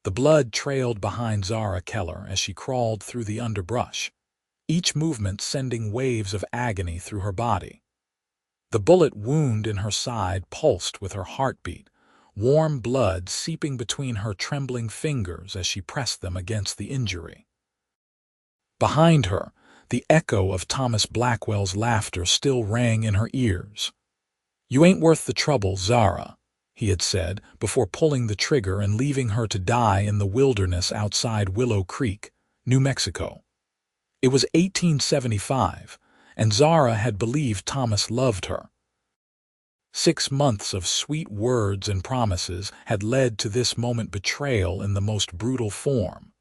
The blood trailed behind Zara Keller as she crawled through the underbrush, each movement sending waves of agony through her body. The bullet wound in her side pulsed with her heartbeat, warm blood seeping between her trembling fingers as she pressed them against the injury. Behind her, the echo of Thomas Blackwell's laughter still rang in her ears. "You ain't worth the trouble, Zara," he had said, before pulling the trigger and leaving her to die in the wilderness outside Willow Creek, New Mexico. It was 1875, and Zara had believed Thomas loved her. 6 months of sweet words and promises had led to this moment betrayal in the most brutal form.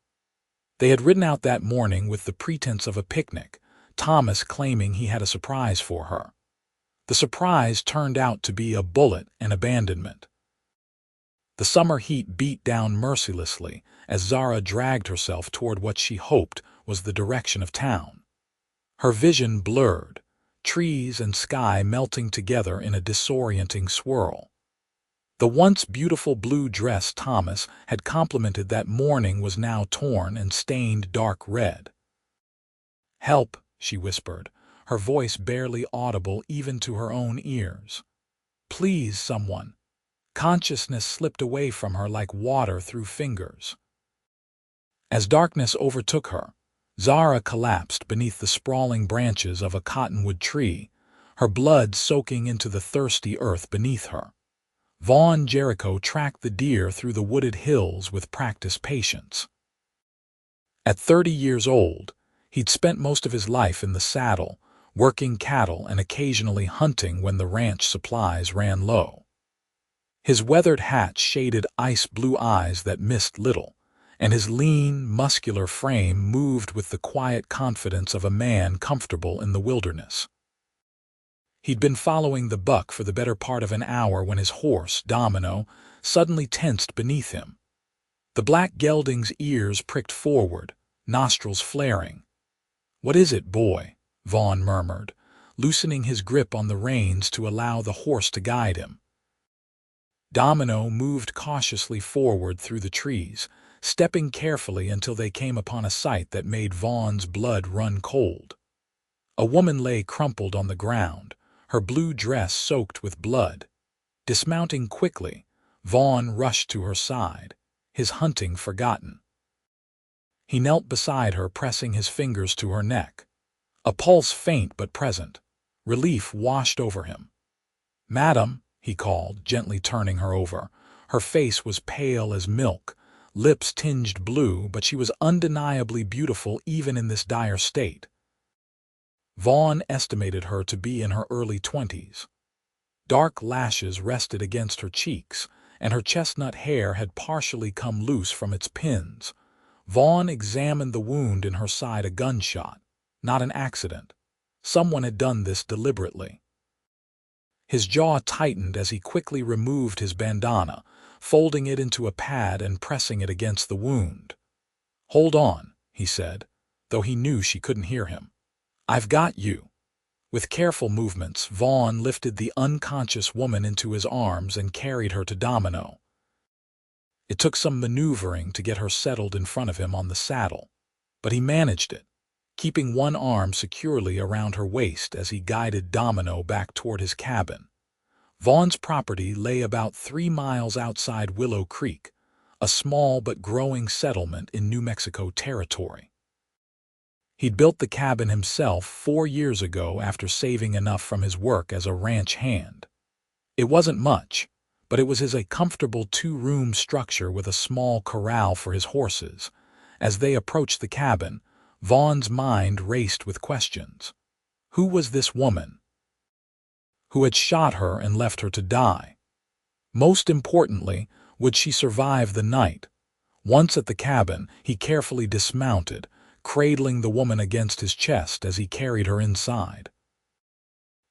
They had ridden out that morning with the pretense of a picnic, Thomas claiming he had a surprise for her. The surprise turned out to be a bullet and abandonment. The summer heat beat down mercilessly as Zara dragged herself toward what she hoped was the direction of town. Her vision blurred, trees and sky melting together in a disorienting swirl. The once beautiful blue dress Thomas had complimented that morning was now torn and stained dark red. "Help," she whispered, her voice barely audible even to her own ears. "Please, someone." Consciousness slipped away from her like water through fingers. As darkness overtook her, Zara collapsed beneath the sprawling branches of a cottonwood tree, her blood soaking into the thirsty earth beneath her. Vaughn Jericho tracked the deer through the wooded hills with practiced patience. At 30 years old, he'd spent most of his life in the saddle, working cattle and occasionally hunting when the ranch supplies ran low. His weathered hat shaded ice-blue eyes that missed little, and his lean, muscular frame moved with the quiet confidence of a man comfortable in the wilderness. He'd been following the buck for the better part of an hour when his horse, Domino, suddenly tensed beneath him. The black gelding's ears pricked forward, nostrils flaring. "What is it, boy?" Vaughn murmured, loosening his grip on the reins to allow the horse to guide him. Domino moved cautiously forward through the trees, stepping carefully until they came upon a sight that made Vaughn's blood run cold. A woman lay crumpled on the ground, her blue dress soaked with blood. Dismounting quickly, Vaughn rushed to her side, his hunting forgotten. He knelt beside her, pressing his fingers to her neck. A pulse faint but present. Relief washed over him. "Madam," he called, gently turning her over. Her face was pale as milk, lips tinged blue, but she was undeniably beautiful even in this dire state. Vaughn estimated her to be in her early 20s. Dark lashes rested against her cheeks, and her chestnut hair had partially come loose from its pins. Vaughn examined the wound in her side, a gunshot, not an accident. Someone had done this deliberately. His jaw tightened as he quickly removed his bandana, folding it into a pad and pressing it against the wound. "Hold on," he said, though he knew she couldn't hear him. "I've got you." With careful movements, Vaughn lifted the unconscious woman into his arms and carried her to Domino. It took some maneuvering to get her settled in front of him on the saddle, but he managed it, keeping one arm securely around her waist as he guided Domino back toward his cabin. Vaughn's property lay about 3 miles outside Willow Creek, a small but growing settlement in New Mexico territory. He'd built the cabin himself 4 years ago after saving enough from his work as a ranch hand. It wasn't much, but it was a comfortable 2-room structure with a small corral for his horses. As they approached the cabin, Vaughn's mind raced with questions. Who was this woman? Who had shot her and left her to die? Most importantly, would she survive the night? Once at the cabin, he carefully dismounted, cradling the woman against his chest as he carried her inside.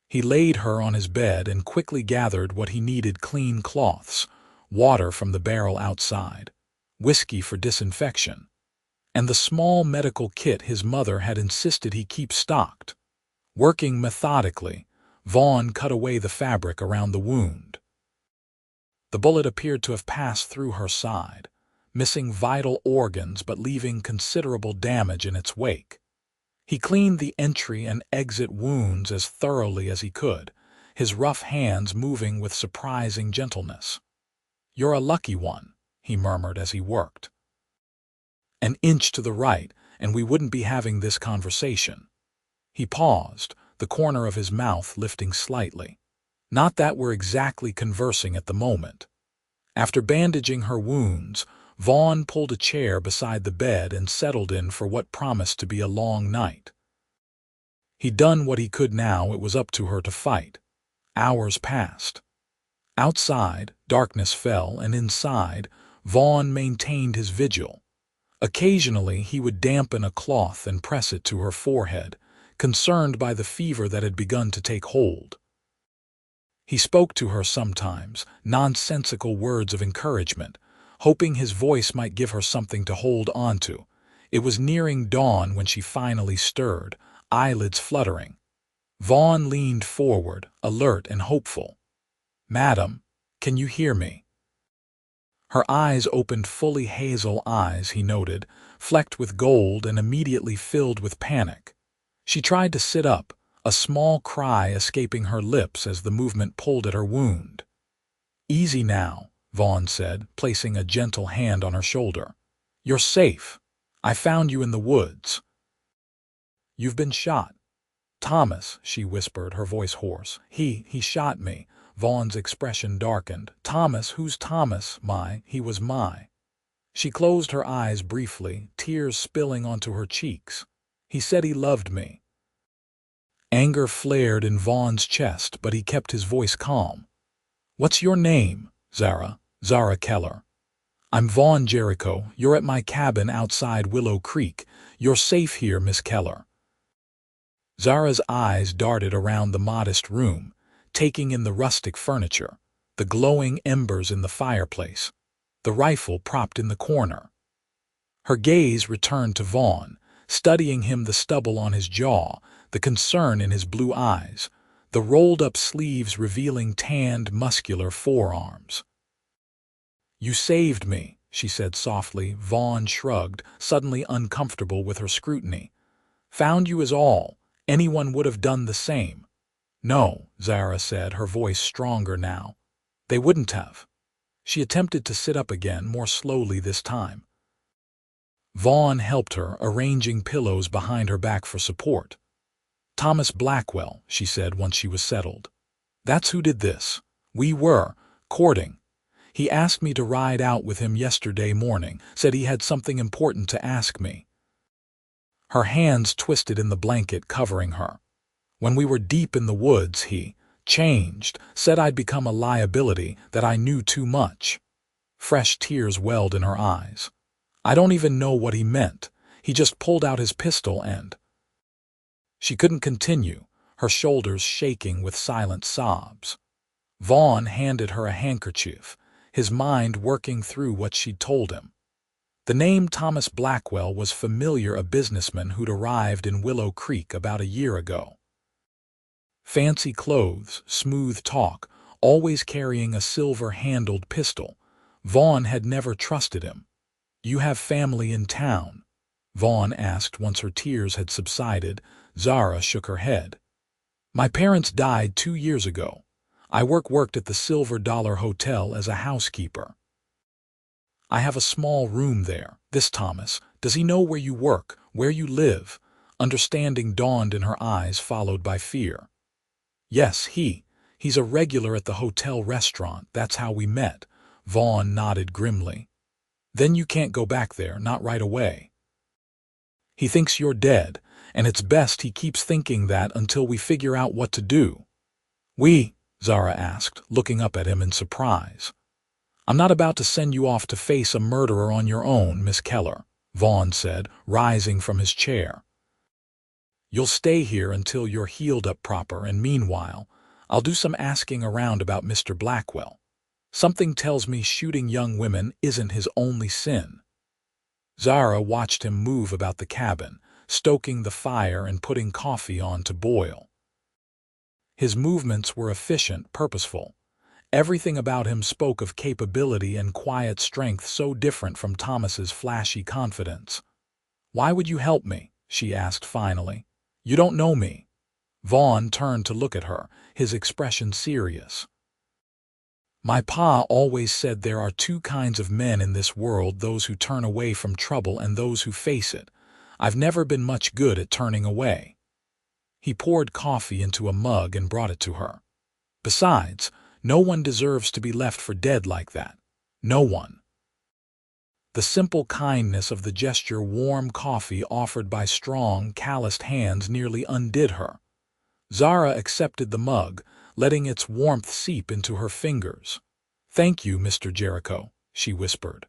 He laid her on his bed and quickly gathered what he needed: clean cloths, water from the barrel outside, whiskey for disinfection, and the small medical kit his mother had insisted he keep stocked. Working methodically, Vaughn cut away the fabric around the wound. The bullet appeared to have passed through her side, missing vital organs but leaving considerable damage in its wake. He cleaned the entry and exit wounds as thoroughly as he could, his rough hands moving with surprising gentleness. "You're a lucky one," he murmured as he worked. "An inch to the right, and we wouldn't be having this conversation." He paused, the corner of his mouth lifting slightly. "Not that we're exactly conversing at the moment." After bandaging her wounds, Vaughn pulled a chair beside the bed and settled in for what promised to be a long night. He'd done what he could. Now it was up to her to fight. Hours passed. Outside, darkness fell, and inside, Vaughn maintained his vigil. Occasionally he would dampen a cloth and press it to her forehead, concerned by the fever that had begun to take hold. He spoke to her sometimes, nonsensical words of encouragement, hoping his voice might give her something to hold on to. It was nearing dawn when she finally stirred, eyelids fluttering. Vaughn leaned forward, alert and hopeful. "Madam, can you hear me?" Her eyes opened, fully hazel eyes, he noted, flecked with gold and immediately filled with panic. She tried to sit up, a small cry escaping her lips as the movement pulled at her wound. "Easy now," Vaughn said, placing a gentle hand on her shoulder. "You're safe. I found you in the woods." "You've been shot." "Thomas," she whispered, her voice hoarse. He shot me." Vaughn's expression darkened. "Thomas? Who's Thomas?" He was my." She closed her eyes briefly, tears spilling onto her cheeks. "He said he loved me." Anger flared in Vaughn's chest, but he kept his voice calm. "What's your name?" Zara Keller." "I'm Vaughn Jericho. You're at my cabin outside Willow Creek. You're safe here, Miss Keller." Zara's eyes darted around the modest room, taking in the rustic furniture, the glowing embers in the fireplace, the rifle propped in the corner. Her gaze returned to Vaughn, studying him, the stubble on his jaw, the concern in his blue eyes, the rolled-up sleeves revealing tanned, muscular forearms. "You saved me," she said softly. Vaughn shrugged, suddenly uncomfortable with her scrutiny. "Found you is all. Anyone would have done the same." "No," Zara said, her voice stronger now. "They wouldn't have." She attempted to sit up again, more slowly this time. Vaughn helped her, arranging pillows behind her back for support. "Thomas Blackwell," she said once she was settled. "That's who did this. We were courting. He asked me to ride out with him yesterday morning, said he had something important to ask me." Her hands twisted in the blanket covering her. "When we were deep in the woods, he changed, said I'd become a liability, that I knew too much." Fresh tears welled in her eyes. "I don't even know what he meant. He just pulled out his pistol and—" She couldn't continue, her shoulders shaking with silent sobs. Vaughn handed her a handkerchief, his mind working through what she'd told him. The name Thomas Blackwell was familiar, a businessman who'd arrived in Willow Creek about a year ago. Fancy clothes, smooth talk, always carrying a silver-handled pistol. Vaughn had never trusted him. "You have family in town?" Vaughn asked once her tears had subsided. Zara shook her head. "My parents died 2 years ago. I worked at the Silver Dollar Hotel as a housekeeper. I have a small room there. This Thomas, does he know where you work, where you live?" Understanding dawned in her eyes, followed by fear. "Yes, he's a regular at the hotel restaurant. That's how we met." Vaughn nodded grimly. "Then you can't go back there, not right away. He thinks you're dead, and it's best he keeps thinking that until we figure out what to do." Zara asked, looking up at him in surprise. "I'm not about to send you off to face a murderer on your own, Miss Keller," Vaughn said, rising from his chair. "You'll stay here until you're healed up proper, and meanwhile, I'll do some asking around about Mr. Blackwell. Something tells me shooting young women isn't his only sin." Zara watched him move about the cabin, stoking the fire and putting coffee on to boil. His movements were efficient, purposeful. Everything about him spoke of capability and quiet strength so different from Thomas's flashy confidence. "Why would you help me?" she asked finally. "You don't know me." Vaughn turned to look at her, his expression serious. "My pa always said there are two kinds of men in this world, those who turn away from trouble and those who face it. I've never been much good at turning away." He poured coffee into a mug and brought it to her. "Besides, no one deserves to be left for dead like that. No one." The simple kindness of the gesture, warm coffee offered by strong, calloused hands, nearly undid her. Zara accepted the mug, letting its warmth seep into her fingers. "Thank you, Mr. Jericho," she whispered.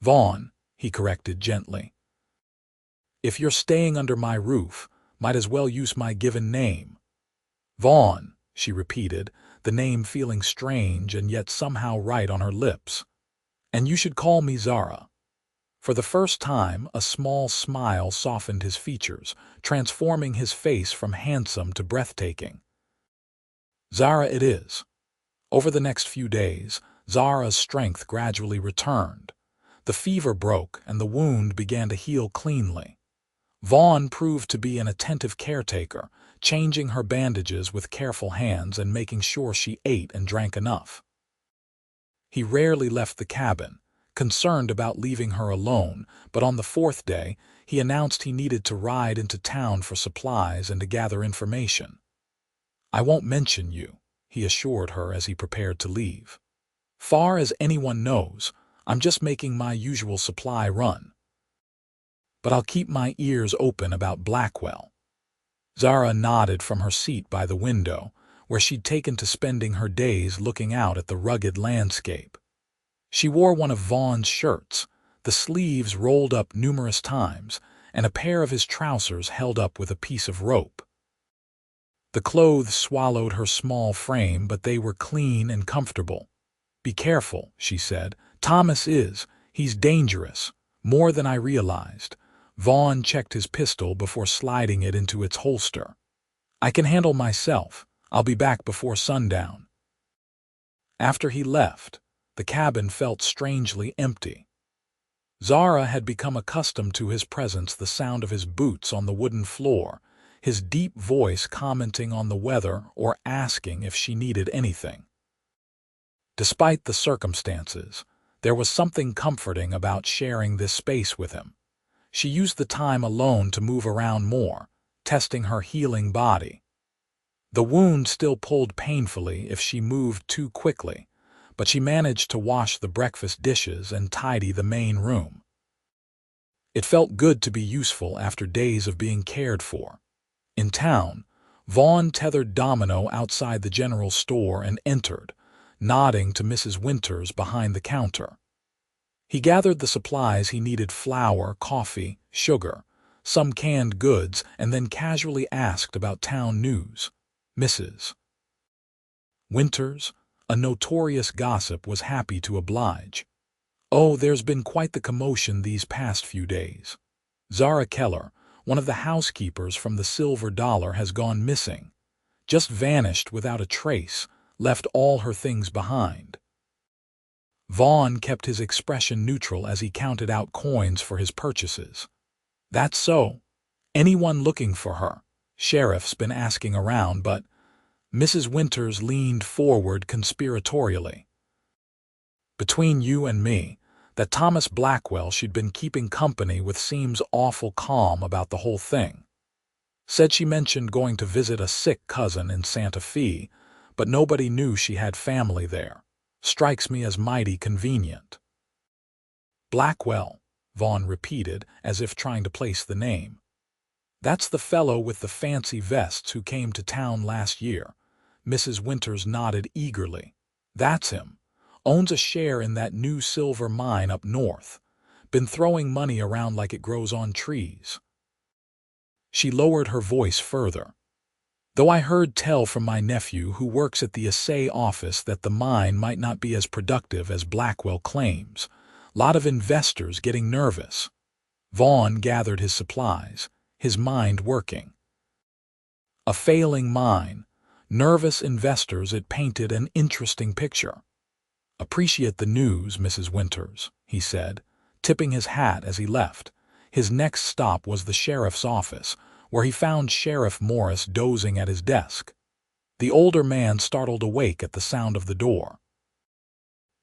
"Vaughn," he corrected gently. "If you're staying under my roof, might as well use my given name." "Vaughn," she repeated, the name feeling strange and yet somehow right on her lips. "And you should call me Zara." For the first time, a small smile softened his features, transforming his face from handsome to breathtaking. "Zara it is." Over the next few days, Zara's strength gradually returned. The fever broke and the wound began to heal cleanly. Vaughn proved to be an attentive caretaker, changing her bandages with careful hands and making sure she ate and drank enough. He rarely left the cabin, concerned about leaving her alone, but on the fourth day, he announced he needed to ride into town for supplies and to gather information. "I won't mention you," he assured her as he prepared to leave. "Far as anyone knows, I'm just making my usual supply run. But I'll keep my ears open about Blackwell." Zara nodded from her seat by the window, where she'd taken to spending her days looking out at the rugged landscape. She wore one of Vaughn's shirts, the sleeves rolled up numerous times, and a pair of his trousers held up with a piece of rope. The clothes swallowed her small frame, but they were clean and comfortable. "Be careful," she said. He's dangerous, more than I realized." Vaughn checked his pistol before sliding it into its holster. "I can handle myself. I'll be back before sundown." After he left, the cabin felt strangely empty. Zara had become accustomed to his presence, the sound of his boots on the wooden floor, his deep voice commenting on the weather or asking if she needed anything. Despite the circumstances, there was something comforting about sharing this space with him. She used the time alone to move around more, testing her healing body. The wound still pulled painfully if she moved too quickly, but she managed to wash the breakfast dishes and tidy the main room. It felt good to be useful after days of being cared for. In town, Vaughn tethered Domino outside the general store and entered, nodding to Mrs. Winters behind the counter. He gathered the supplies he needed: flour, coffee, sugar, some canned goods, and then casually asked about town news. Mrs. Winters, a notorious gossip, was happy to oblige. "Oh, there's been quite the commotion these past few days. Zara Keller, one of the housekeepers from the Silver Dollar, has gone missing. Just vanished without a trace, left all her things behind." Vaughn kept his expression neutral as he counted out coins for his purchases. "That's so. Anyone looking for her? Sheriff's been asking around, but—" Mrs. Winters leaned forward conspiratorially. "Between you and me, that Thomas Blackwell she'd been keeping company with seems awful calm about the whole thing. Said she mentioned going to visit a sick cousin in Santa Fe, but nobody knew she had family there. Strikes me as mighty convenient." "Blackwell," Vaughn repeated, as if trying to place the name. "That's the fellow with the fancy vests who came to town last year." Mrs. Winters nodded eagerly. "That's him. Owns a share in that new silver mine up north. Been throwing money around like it grows on trees." She lowered her voice further. "Though I heard tell from my nephew, who works at the assay office, that the mine might not be as productive as Blackwell claims. Lot of investors getting nervous." Vaughn gathered his supplies, his mind working. A failing mine, Nervous investors, it painted an interesting picture. "Appreciate the news, Mrs. Winters," he said, tipping his hat as he left. His next stop was the sheriff's office, where he found Sheriff Morris dozing at his desk. The older man startled awake at the sound of the door.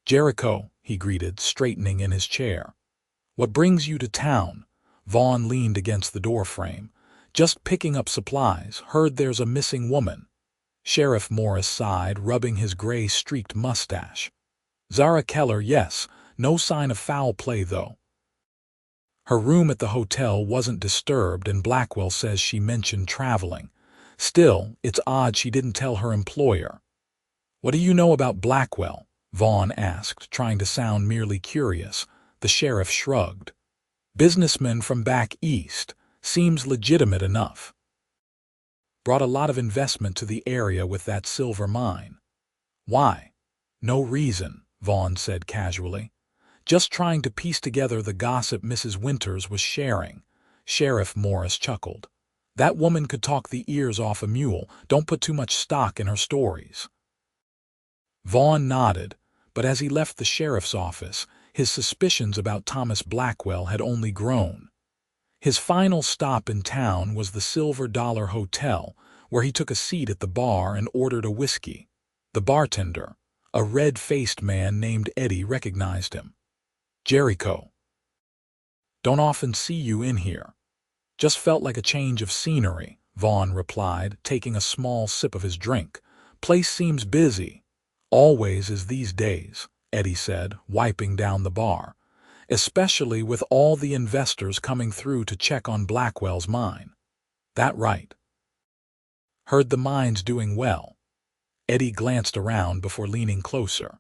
"Jericho," he greeted, straightening in his chair. "What brings you to town?" Vaughn leaned against the doorframe. "Just picking up supplies. Heard there's a missing woman." Sheriff Morris sighed, rubbing his gray-streaked mustache. "Zara Keller, yes. No sign of foul play, though. Her room at the hotel wasn't disturbed, and Blackwell says she mentioned traveling. Still, it's odd she didn't tell her employer." "What do you know about Blackwell?" Vaughn asked, trying to sound merely curious. The sheriff shrugged. "Businessman from back east. Seems legitimate enough. Brought a lot of investment to the area with that silver mine." "Why?" "No reason," Vaughn said casually. "Just trying to piece together the gossip Mrs. Winters was sharing." Sheriff Morris chuckled. "That woman could talk the ears off a mule. Don't put too much stock in her stories." Vaughn nodded, but as he left the sheriff's office, his suspicions about Thomas Blackwell had only grown. His final stop in town was the Silver Dollar Hotel, where he took a seat at the bar and ordered a whiskey. The bartender, a red-faced man named Eddie, recognized him. "Jericho. Don't often see you in here. Just felt like a change of scenery," Vaughn replied, taking a small sip of his drink. "Place seems busy." "Always is these days," Eddie said, wiping down the bar. "Especially with all the investors coming through to check on Blackwell's mine." "That right?" "Heard the mine's doing well." Eddie glanced around before leaning closer.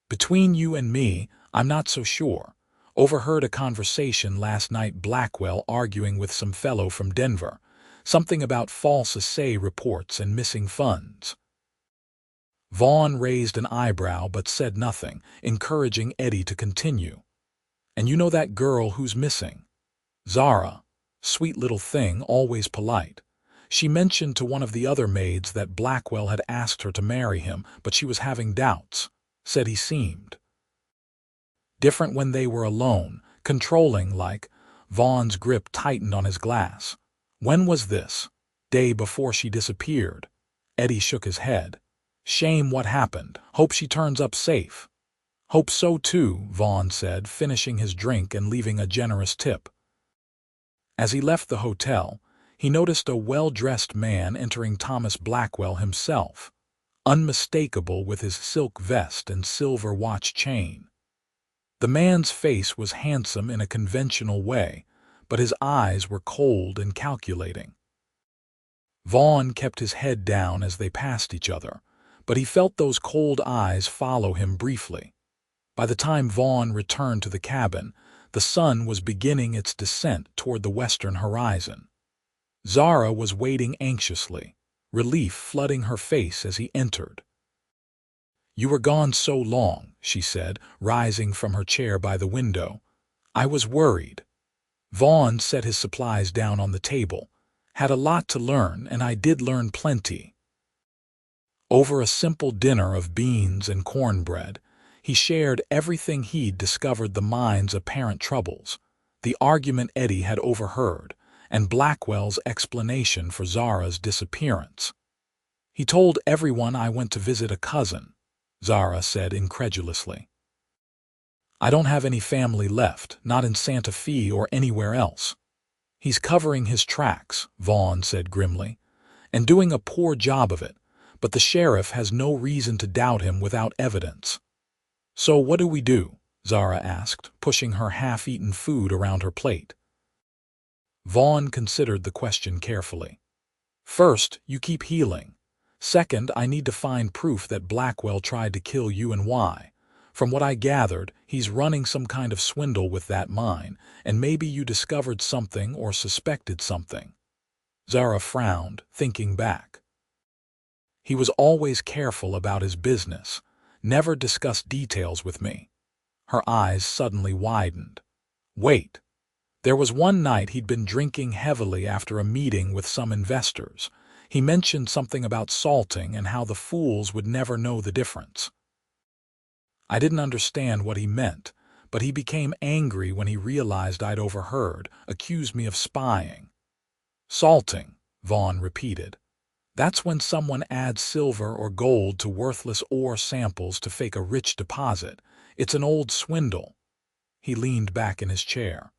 "Between you and me, I'm not so sure. Overheard a conversation last night, Blackwell arguing with some fellow from Denver. Something about false assay reports and missing funds." Vaughn raised an eyebrow but said nothing, encouraging Eddie to continue. "And you know that girl who's missing? Zara. Sweet little thing, always polite. She mentioned to one of the other maids that Blackwell had asked her to marry him, but she was having doubts. Said he seemed different when they were alone, controlling like." Vaughn's grip tightened on his glass. "When was this?" "Day before she disappeared." Eddie shook his head. "Shame what happened. Hope she turns up safe." "Hope so too," Vaughn said, finishing his drink and leaving a generous tip. As he left the hotel, he noticed a well-dressed man entering Thomas Blackwell himself, unmistakable with his silk vest and silver watch chain. The man's face was handsome in a conventional way, but his eyes were cold and calculating. Vaughn kept his head down as they passed each other, but he felt those cold eyes follow him briefly. By the time Vaughn returned to the cabin, the sun was beginning its descent toward the western horizon. Zara was waiting anxiously, relief flooding her face as he entered. "You were gone so long," she said, rising from her chair by the window. "I was worried." Vaughn set his supplies down on the table. "Had a lot to learn, and I did learn plenty." Over a simple dinner of beans and cornbread, he shared everything he'd discovered: the mine's apparent troubles, the argument Eddie had overheard, and Blackwell's explanation for Zara's disappearance. "He told everyone I went to visit a cousin," Zara said incredulously. "I don't have any family left, not in Santa Fe or anywhere else." "He's covering his tracks," Vaughn said grimly, "and doing a poor job of it, but the sheriff has no reason to doubt him without evidence." "So what do we do?" Zara asked, pushing her half-eaten food around her plate. Vaughn considered the question carefully. "First, you keep healing. Second, I need to find proof that Blackwell tried to kill you and why. From what I gathered, he's running some kind of swindle with that mine, and maybe you discovered something or suspected something." Zara frowned, thinking back. "He was always careful about his business, never discussed details with me." Her eyes suddenly widened. "Wait. There was one night he'd been drinking heavily after a meeting with some investors. He mentioned something about salting and how the fools would never know the difference. I didn't understand what he meant, but he became angry when he realized I'd overheard, accused me of spying. Salting, Vaughn repeated. That's when someone adds silver or gold to worthless ore samples to fake a rich deposit. It's an old swindle. He leaned back in his chair.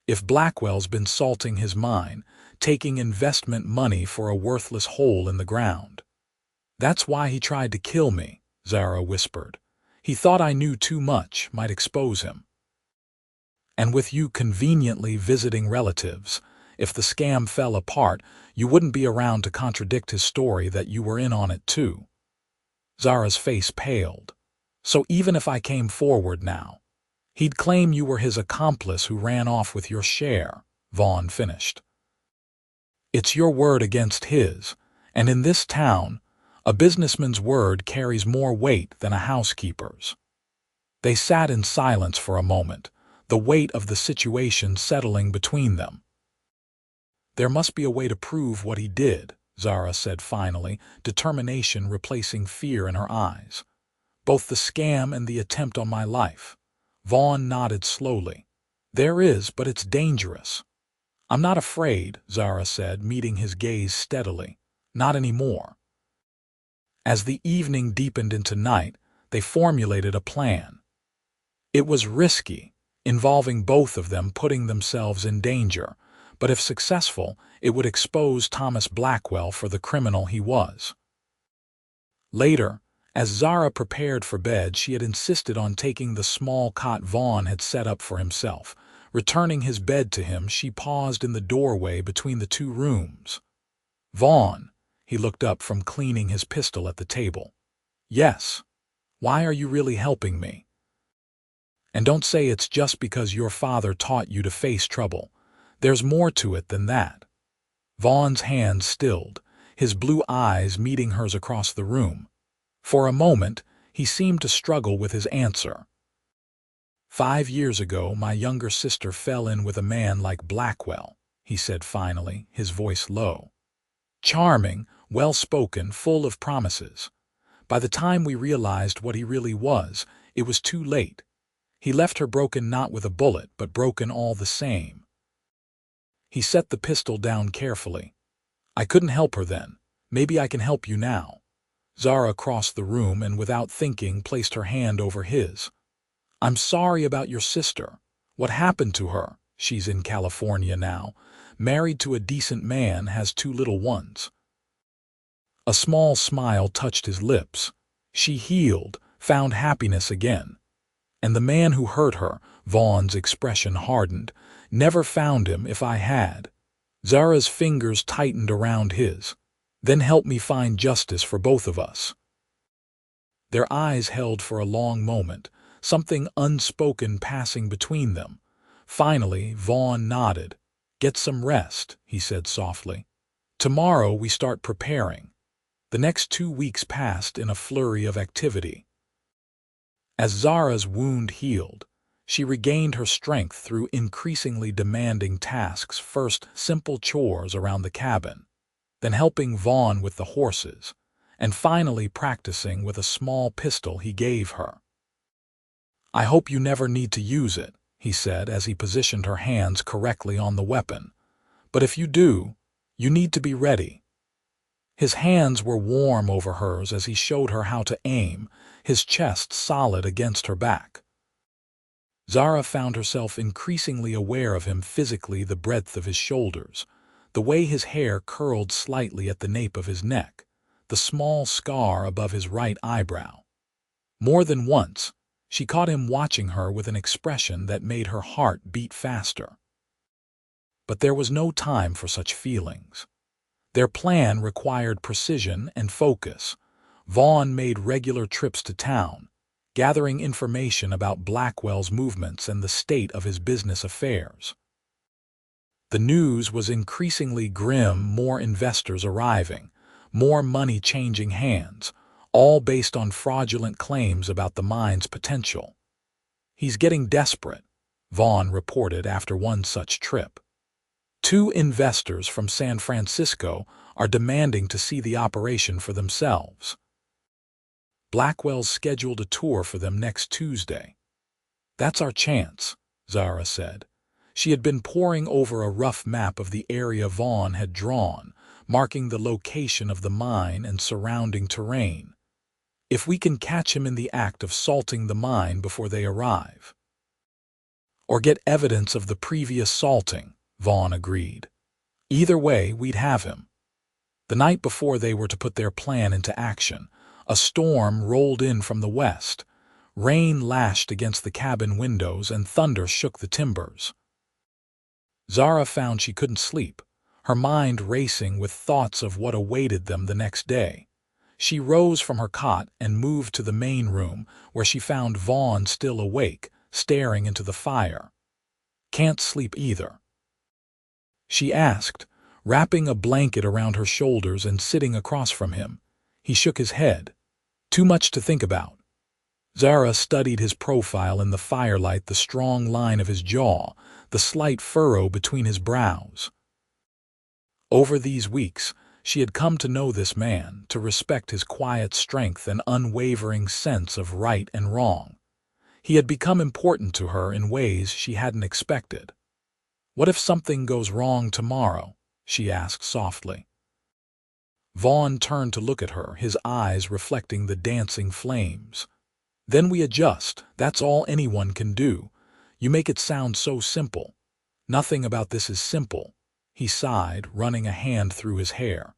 If Blackwell's been salting his mine, taking investment money for a worthless hole in the ground. That's why he tried to kill me, Zara whispered. He thought I knew too much, might expose him. And with you conveniently visiting relatives, if the scam fell apart, you wouldn't be around to contradict his story that you were in on it too. Zara's face paled. So even if I came forward now, he'd claim you were his accomplice who ran off with your share, Vaughn finished. It's your word against his, and in this town, a businessman's word carries more weight than a housekeeper's. They sat in silence for a moment, the weight of the situation settling between them. There must be a way to prove what he did, Zara said finally, determination replacing fear in her eyes. Both the scam and the attempt on my life. Vaughn nodded slowly. There is, but it's dangerous. I'm not afraid, Zara said, meeting his gaze steadily. Not anymore. As the evening deepened into night, they formulated a plan. It was risky, involving both of them putting themselves in danger, but if successful, it would expose Thomas Blackwell for the criminal he was. Later, as Zara prepared for bed, she had insisted on taking the small cot Vaughn had set up for himself. Returning his bed to him, she paused in the doorway between the two rooms. Vaughn, he looked up from cleaning his pistol at the table. Yes. Why are you really helping me? And don't say it's just because your father taught you to face trouble. There's more to it than that. Vaughn's hand stilled, his blue eyes meeting hers across the room. For a moment, he seemed to struggle with his answer. 5 years ago, my younger sister fell in with a man like Blackwell, he said finally, his voice low. Charming, well-spoken, full of promises. By the time we realized what he really was, it was too late. He left her broken not with a bullet, but broken all the same. He set the pistol down carefully. I couldn't help her then. Maybe I can help you now. Zara crossed the room and without thinking placed her hand over his. I'm sorry about your sister. What happened to her? She's in California now. Married to a decent man, has 2 little ones. A small smile touched his lips. She healed, found happiness again. And the man who hurt her, Vaughn's expression hardened, never found him if I had. Zara's fingers tightened around his. Then help me find justice for both of us. Their eyes held for a long moment, something unspoken passing between them. Finally, Vaughn nodded. Get some rest, he said softly. Tomorrow we start preparing. The next 2 weeks passed in a flurry of activity. As Zara's wound healed, she regained her strength through increasingly demanding tasks, first simple chores around the cabin, then helping Vaughn with the horses, and finally practicing with a small pistol he gave her. I hope you never need to use it, he said as he positioned her hands correctly on the weapon. But if you do, you need to be ready. His hands were warm over hers as he showed her how to aim, his chest solid against her back. Zara found herself increasingly aware of him physically, the breadth of his shoulders, the way his hair curled slightly at the nape of his neck, the small scar above his right eyebrow. More than once, she caught him watching her with an expression that made her heart beat faster. But there was no time for such feelings. Their plan required precision and focus. Vaughn made regular trips to town, gathering information about Blackwell's movements and the state of his business affairs. The news was increasingly grim, more investors arriving, more money changing hands, all based on fraudulent claims about the mine's potential. He's getting desperate, Vaughn reported after one such trip. 2 investors from San Francisco are demanding to see the operation for themselves. Blackwell's scheduled a tour for them next Tuesday. That's our chance, Zara said. She had been poring over a rough map of the area Vaughn had drawn, marking the location of the mine and surrounding terrain. If we can catch him in the act of salting the mine before they arrive. Or get evidence of the previous salting, Vaughn agreed. Either way, we'd have him. The night before they were to put their plan into action, a storm rolled in from the west. Rain lashed against the cabin windows and thunder shook the timbers. Zara found she couldn't sleep, her mind racing with thoughts of what awaited them the next day. She rose from her cot and moved to the main room, where she found Vaughn still awake, staring into the fire. "Can't sleep either?" she asked, wrapping a blanket around her shoulders and sitting across from him. He shook his head. "Too much to think about." Zara studied his profile in the firelight, the strong line of his jaw, the slight furrow between his brows. Over these weeks, she had come to know this man, to respect his quiet strength and unwavering sense of right and wrong. He had become important to her in ways she hadn't expected. "What if something goes wrong tomorrow?" she asked softly. Vaughn turned to look at her, his eyes reflecting the dancing flames. "Then we adjust. That's all anyone can do. You make it sound so simple." "Nothing about this is simple," he sighed, running a hand through his hair.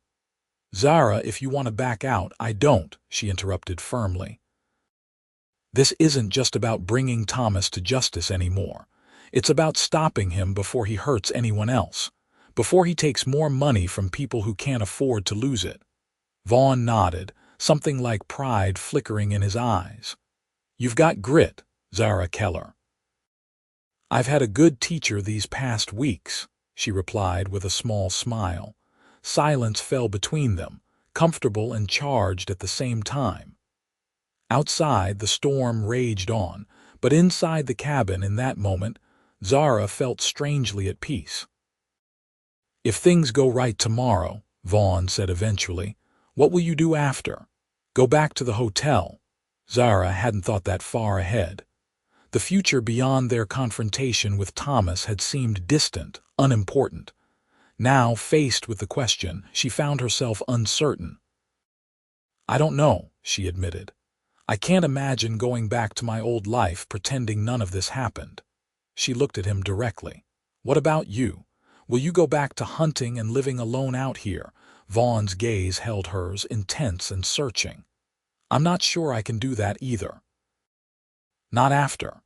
"Zara, if you want to back out, I don't," she interrupted firmly. "This isn't just about bringing Thomas to justice anymore. It's about stopping him before he hurts anyone else, before he takes more money from people who can't afford to lose it." Vaughn nodded, something like pride flickering in his eyes. "You've got grit, Zara Keller." "I've had a good teacher these past weeks," she replied with a small smile. Silence fell between them, comfortable and charged at the same time. Outside, the storm raged on, but inside the cabin in that moment, Zara felt strangely at peace. "If things go right tomorrow," Vaughn said eventually, "what will you do after? Go back to the hotel?" Zara hadn't thought that far ahead. The future beyond their confrontation with Thomas had seemed distant, unimportant. Now, faced with the question, she found herself uncertain. "I don't know," she admitted. "I can't imagine going back to my old life pretending none of this happened." She looked at him directly. "What about you? Will you go back to hunting and living alone out here?" Vaughn's gaze held hers, intense and searching. "I'm not sure I can do that either." "Not after."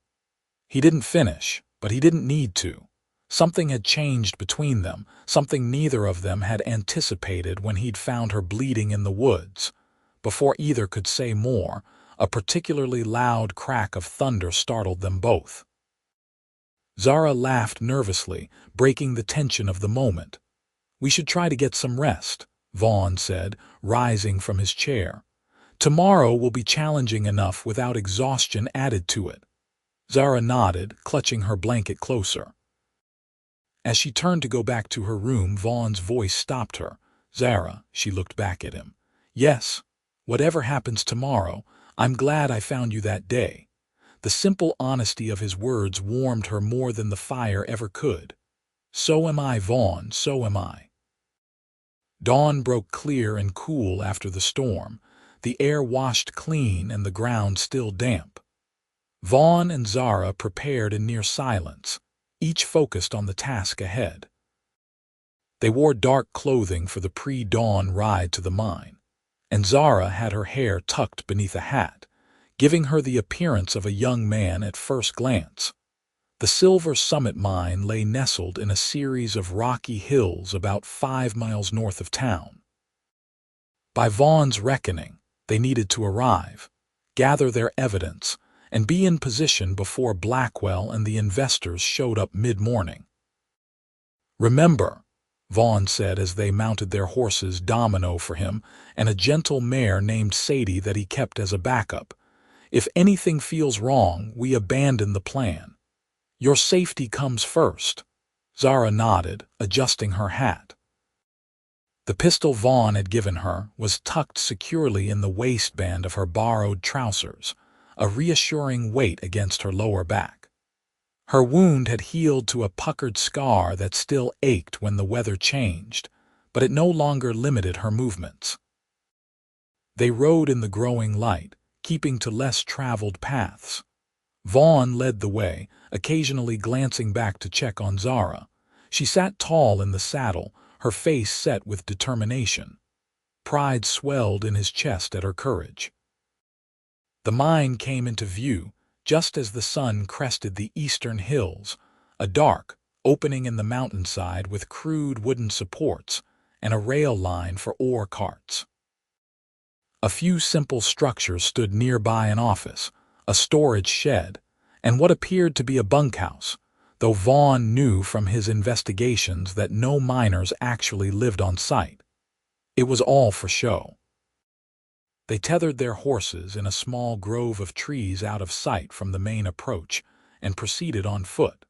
He didn't finish, but he didn't need to. Something had changed between them, something neither of them had anticipated when he'd found her bleeding in the woods. Before either could say more, a particularly loud crack of thunder startled them both. Zara laughed nervously, breaking the tension of the moment. "We should try to get some rest," Vaughn said, rising from his chair. "Tomorrow will be challenging enough without exhaustion added to it." Zara nodded, clutching her blanket closer. As she turned to go back to her room, Vaughn's voice stopped her. "Zara," she looked back at him. "Yes, whatever happens tomorrow, I'm glad I found you that day." The simple honesty of his words warmed her more than the fire ever could. "So am I, Vaughn, so am I." Dawn broke clear and cool after the storm, the air washed clean and the ground still damp. Vaughn and Zara prepared in near silence, each focused on the task ahead. They wore dark clothing for the pre-dawn ride to the mine, and Zara had her hair tucked beneath a hat, giving her the appearance of a young man at first glance. The Silver Summit mine lay nestled in a series of rocky hills about 5 miles north of town. By Vaughn's reckoning, they needed to arrive, gather their evidence, and be in position before Blackwell and the investors showed up mid-morning. "Remember," Vaughn said as they mounted their horses Domino for him and a gentle mare named Sadie that he kept as a backup, "if anything feels wrong, we abandon the plan. Your safety comes first." Zara nodded, adjusting her hat. The pistol Vaughn had given her was tucked securely in the waistband of her borrowed trousers, a reassuring weight against her lower back. Her wound had healed to a puckered scar that still ached when the weather changed, but it no longer limited her movements. They rode in the growing light, keeping to less traveled paths. Vaughn led the way, occasionally glancing back to check on Zara. She sat tall in the saddle, her face set with determination. Pride swelled in his chest at her courage. The mine came into view just as the sun crested the eastern hills, a dark opening in the mountainside with crude wooden supports and a rail line for ore carts. A few simple structures stood nearby: an office, a storage shed, and what appeared to be a bunkhouse, though Vaughn knew from his investigations that no miners actually lived on site. It was all for show. They tethered their horses in a small grove of trees out of sight from the main approach and proceeded on foot.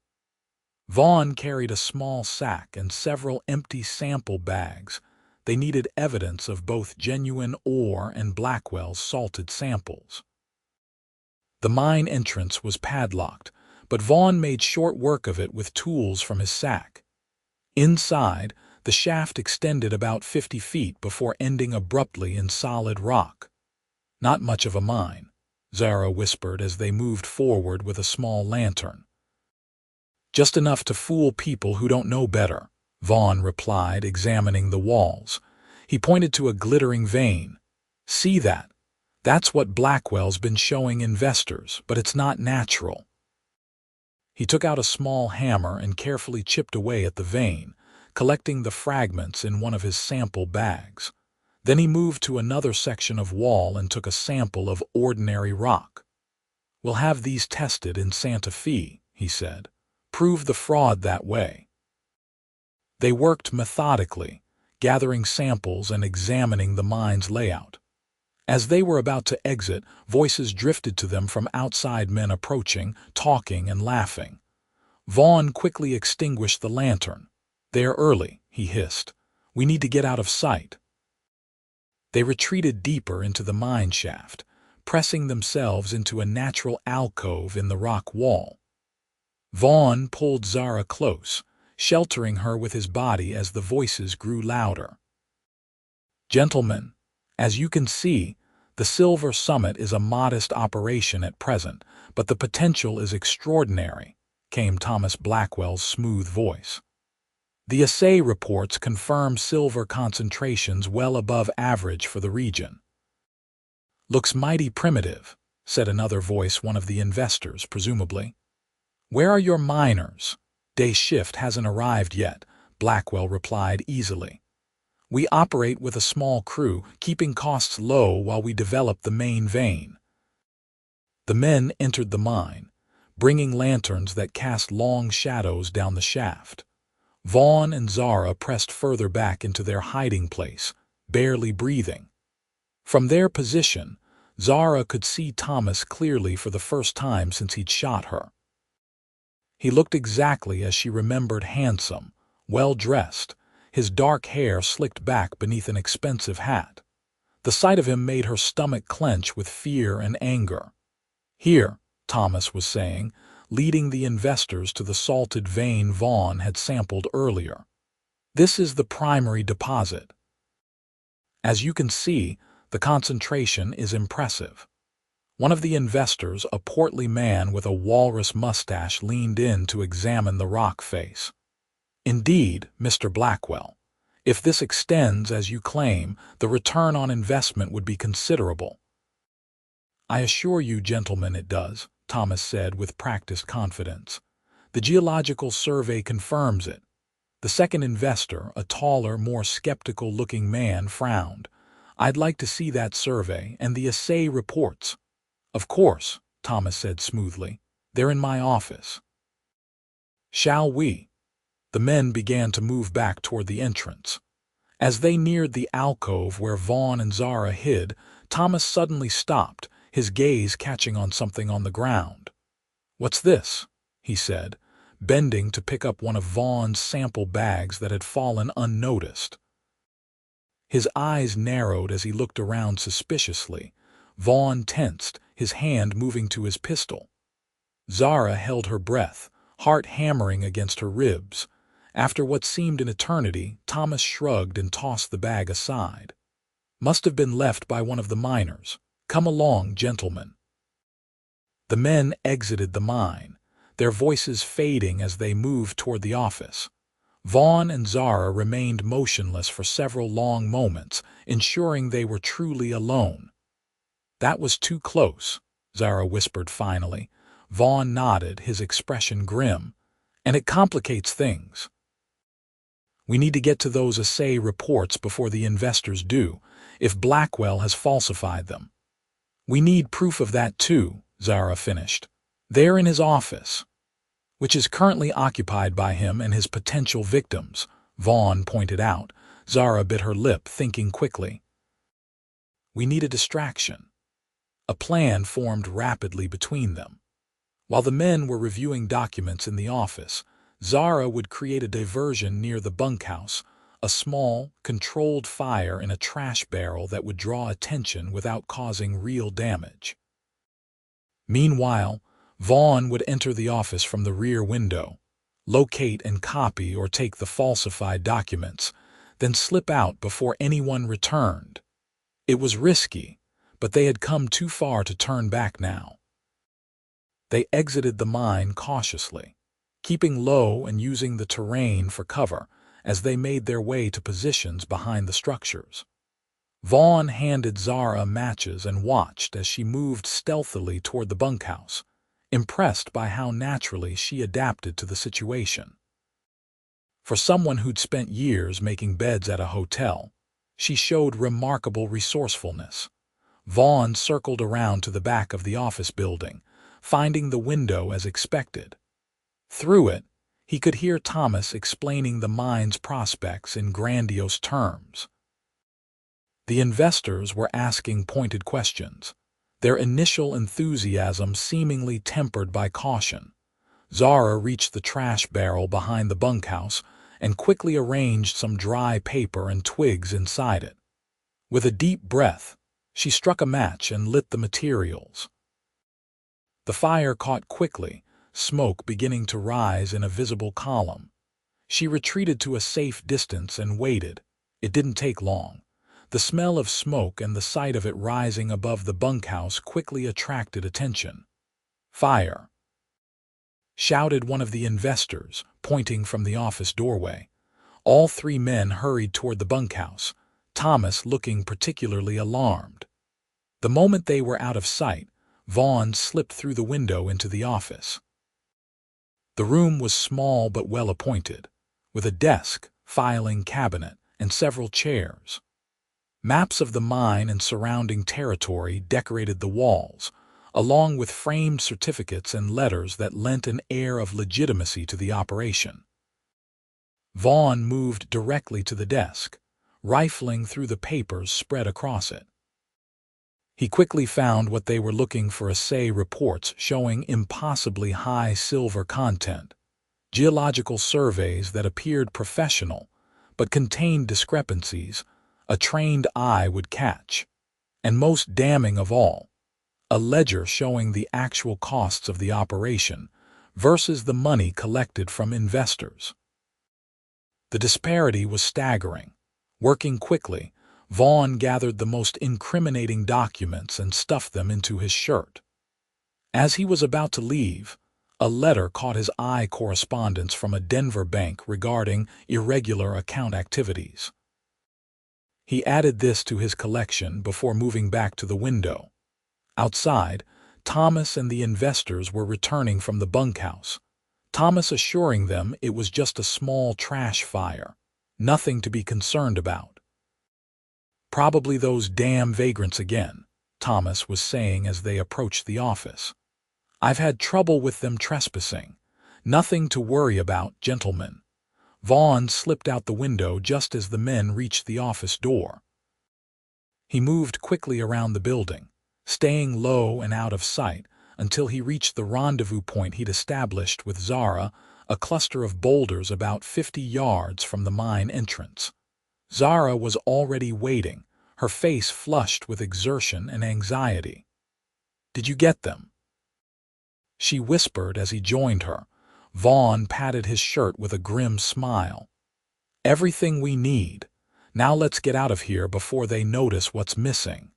Vaughn carried a small sack and several empty sample bags. They needed evidence of both genuine ore and Blackwell's salted samples. The mine entrance was padlocked, but Vaughn made short work of it with tools from his sack. Inside, the shaft extended about 50 feet before ending abruptly in solid rock. Not much of a mine, Zara whispered as they moved forward with a small lantern. Just enough to fool people who don't know better, Vaughn replied, examining the walls. He pointed to a glittering vein. See that? That's what Blackwell's been showing investors, but it's not natural. He took out a small hammer and carefully chipped away at the vein, collecting the fragments in one of his sample bags. Then he moved to another section of wall and took a sample of ordinary rock. "We'll have these tested in Santa Fe," he said. "Prove the fraud that way." They worked methodically, gathering samples and examining the mine's layout. As they were about to exit, voices drifted to them from outside, men approaching, talking and laughing. Vaughn quickly extinguished the lantern. "They're early," he hissed. "We need to get out of sight." They retreated deeper into the mine shaft, pressing themselves into a natural alcove in the rock wall. Vaughn pulled Zara close, sheltering her with his body as the voices grew louder. "Gentlemen, as you can see, the Silver Summit is a modest operation at present, but the potential is extraordinary," came Thomas Blackwell's smooth voice. "The assay reports confirm silver concentrations well above average for the region." "Looks mighty primitive," said another voice, one of the investors, presumably. "Where are your miners?" "Day shift hasn't arrived yet," Blackwell replied easily. "We operate with a small crew, keeping costs low while we develop the main vein." The men entered the mine, bringing lanterns that cast long shadows down the shaft. Vaughn and Zara pressed further back into their hiding place, barely breathing. From their position, Zara could see Thomas clearly for the first time since he'd shot her. He looked exactly as she remembered: handsome, well-dressed, his dark hair slicked back beneath an expensive hat. The sight of him made her stomach clench with fear and anger. "Here," Thomas was saying, leading the investors to the salted vein Vaughn had sampled earlier. "This is the primary deposit. As you can see, the concentration is impressive." One of the investors, a portly man with a walrus mustache, leaned in to examine the rock face. "Indeed, Mr. Blackwell, if this extends as you claim, the return on investment would be considerable." "I assure you, gentlemen, it does," Thomas said with practiced confidence. "The geological survey confirms it." The second investor, a taller, more skeptical-looking man, frowned. "I'd like to see that survey and the assay reports." "Of course," Thomas said smoothly. "They're in my office." "Shall we?" The men began to move back toward the entrance. As they neared the alcove where Vaughn and Zara hid, Thomas suddenly stopped, his gaze catching on something on the ground. "What's this?" he said, bending to pick up one of Vaughn's sample bags that had fallen unnoticed. His eyes narrowed as he looked around suspiciously. Vaughn tensed, his hand moving to his pistol. Zara held her breath, heart hammering against her ribs. After what seemed an eternity, Thomas shrugged and tossed the bag aside. "Must have been left by one of the miners. Come along, gentlemen." The men exited the mine, their voices fading as they moved toward the office. Vaughn and Zara remained motionless for several long moments, ensuring they were truly alone. "That was too close," Zara whispered finally. Vaughn nodded, his expression grim. "And it complicates things. We need to get to those assay reports before the investors do, if Blackwell has falsified them." "We need proof of that too," Zara finished. "They're in his office, which is currently occupied by him and his potential victims," Vaughn pointed out. Zara bit her lip, thinking quickly. We need a distraction. A plan formed rapidly between them. While the men were reviewing documents in the office, Zara would create a diversion near the bunkhouse, a small, controlled fire in a trash barrel that would draw attention without causing real damage. Meanwhile, Vaughn would enter the office from the rear window, locate and copy or take the falsified documents, then slip out before anyone returned. It was risky, but they had come too far to turn back now. They exited the mine cautiously, keeping low and using the terrain for cover as they made their way to positions behind the structures. Vaughn handed Zara matches and watched as she moved stealthily toward the bunkhouse, impressed by how naturally she adapted to the situation. For someone who'd spent years making beds at a hotel, she showed remarkable resourcefulness. Vaughn circled around to the back of the office building, finding the window as expected. Through it, he could hear Thomas explaining the mine's prospects in grandiose terms. The investors were asking pointed questions, their initial enthusiasm seemingly tempered by caution. Zara reached the trash barrel behind the bunkhouse and quickly arranged some dry paper and twigs inside it. With a deep breath, she struck a match and lit the materials. The fire caught quickly, smoke beginning to rise in a visible column. She retreated to a safe distance and waited. It didn't take long. The smell of smoke and the sight of it rising above the bunkhouse quickly attracted attention. "Fire!" shouted one of the investors, pointing from the office doorway. All three men hurried toward the bunkhouse, Thomas looking particularly alarmed. The moment they were out of sight, Vaughn slipped through the window into the office. The room was small but well-appointed, with a desk, filing cabinet, and several chairs. Maps of the mine and surrounding territory decorated the walls, along with framed certificates and letters that lent an air of legitimacy to the operation. Vaughn moved directly to the desk, rifling through the papers spread across it. He quickly found what they were looking for: assay reports showing impossibly high silver content, geological surveys that appeared professional but contained discrepancies a trained eye would catch, and most damning of all, a ledger showing the actual costs of the operation versus the money collected from investors. The disparity was staggering. Working quickly, Vaughn gathered the most incriminating documents and stuffed them into his shirt. As he was about to leave, a letter caught his eye: correspondence from a Denver bank regarding irregular account activities. He added this to his collection before moving back to the window. Outside, Thomas and the investors were returning from the bunkhouse, Thomas assuring them it was just a small trash fire, nothing to be concerned about. "Probably those damn vagrants again," Thomas was saying as they approached the office. "I've had trouble with them trespassing. Nothing to worry about, gentlemen." Vaughn slipped out the window just as the men reached the office door. He moved quickly around the building, staying low and out of sight until he reached the rendezvous point he'd established with Zara, a cluster of boulders about 50 yards from the mine entrance. Zara was already waiting, her face flushed with exertion and anxiety. "Did you get them?" she whispered as he joined her. Vaughn patted his shirt with a grim smile. "Everything we need. Now let's get out of here before they notice what's missing."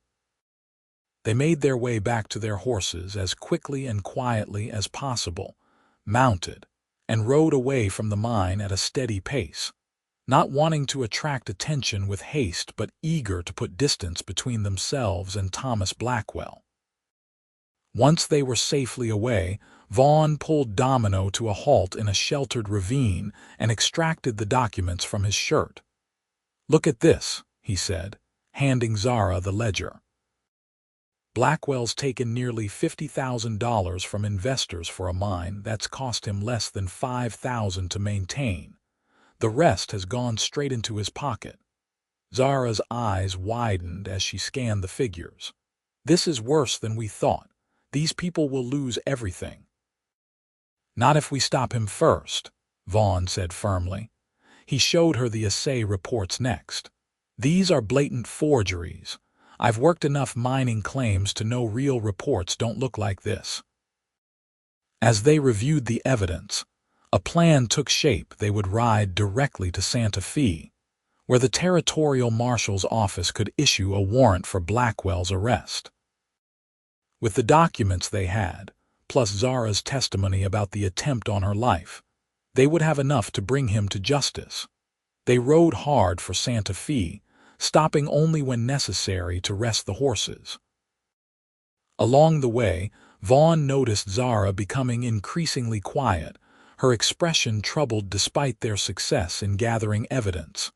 They made their way back to their horses as quickly and quietly as possible, mounted, and rode away from the mine at a steady pace, not wanting to attract attention with haste but eager to put distance between themselves and Thomas Blackwell. Once they were safely away, Vaughn pulled Domino to a halt in a sheltered ravine and extracted the documents from his shirt. "Look at this," he said, handing Zara the ledger. "Blackwell's taken nearly $50,000 from investors for a mine that's cost him less than $5,000 to maintain. The rest has gone straight into his pocket." Zara's eyes widened as she scanned the figures. "This is worse than we thought. These people will lose everything." "Not if we stop him first," Vaughn said firmly. He showed her the assay reports next. "These are blatant forgeries. I've worked enough mining claims to know real reports don't look like this." As they reviewed the evidence, a plan took shape. They would ride directly to Santa Fe, where the territorial marshal's office could issue a warrant for Blackwell's arrest. With the documents they had, plus Zara's testimony about the attempt on her life, they would have enough to bring him to justice. They rode hard for Santa Fe, stopping only when necessary to rest the horses. Along the way, Vaughn noticed Zara becoming increasingly quiet, her expression troubled despite their success in gathering evidence.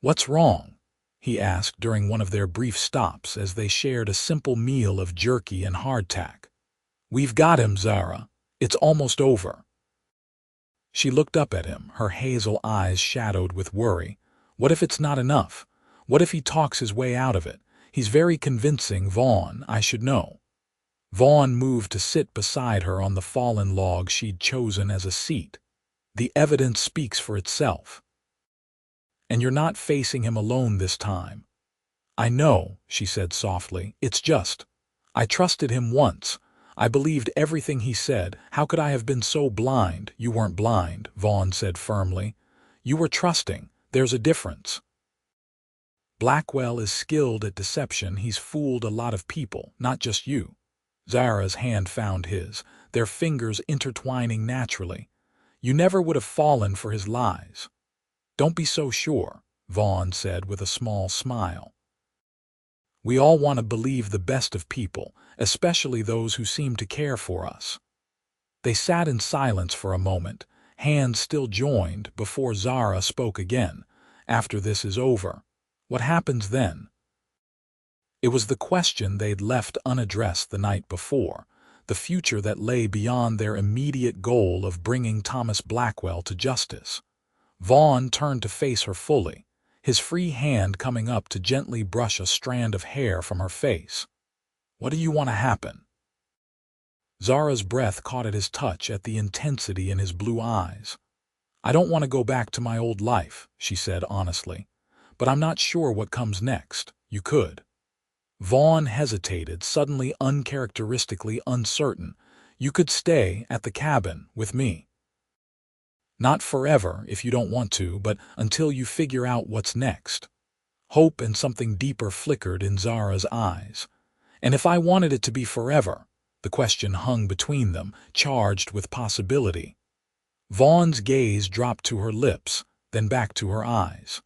"What's wrong?" he asked during one of their brief stops as they shared a simple meal of jerky and hardtack. "We've got him, Zara. It's almost over." She looked up at him, her hazel eyes shadowed with worry. "What if it's not enough? What if he talks his way out of it? He's very convincing, Vaughn, I should know." Vaughn moved to sit beside her on the fallen log she'd chosen as a seat. "The evidence speaks for itself. And you're not facing him alone this time." "I know," she said softly. "It's just, I trusted him once. I believed everything he said. How could I have been so blind?" "You weren't blind," Vaughn said firmly. "You were trusting. There's a difference. Blackwell is skilled at deception. He's fooled a lot of people, not just you." Zara's hand found his, their fingers intertwining naturally. "You never would have fallen for his lies." "Don't be so sure," Vaughn said with a small smile. "We all want to believe the best of people, especially those who seem to care for us." They sat in silence for a moment, hands still joined, before Zara spoke again. "After this is over, what happens then?" It was the question they'd left unaddressed the night before, the future that lay beyond their immediate goal of bringing Thomas Blackwell to justice. Vaughn turned to face her fully, his free hand coming up to gently brush a strand of hair from her face. "What do you want to happen?" Zara's breath caught at his touch, at the intensity in his blue eyes. "I don't want to go back to my old life," she said honestly, "but I'm not sure what comes next." "You could." Vaughn hesitated, suddenly uncharacteristically uncertain. "You could stay at the cabin with me. Not forever, if you don't want to, but until you figure out what's next." Hope and something deeper flickered in Zara's eyes. "And if I wanted it to be forever?" The question hung between them, charged with possibility. Vaughn's gaze dropped to her lips, then back to her eyes.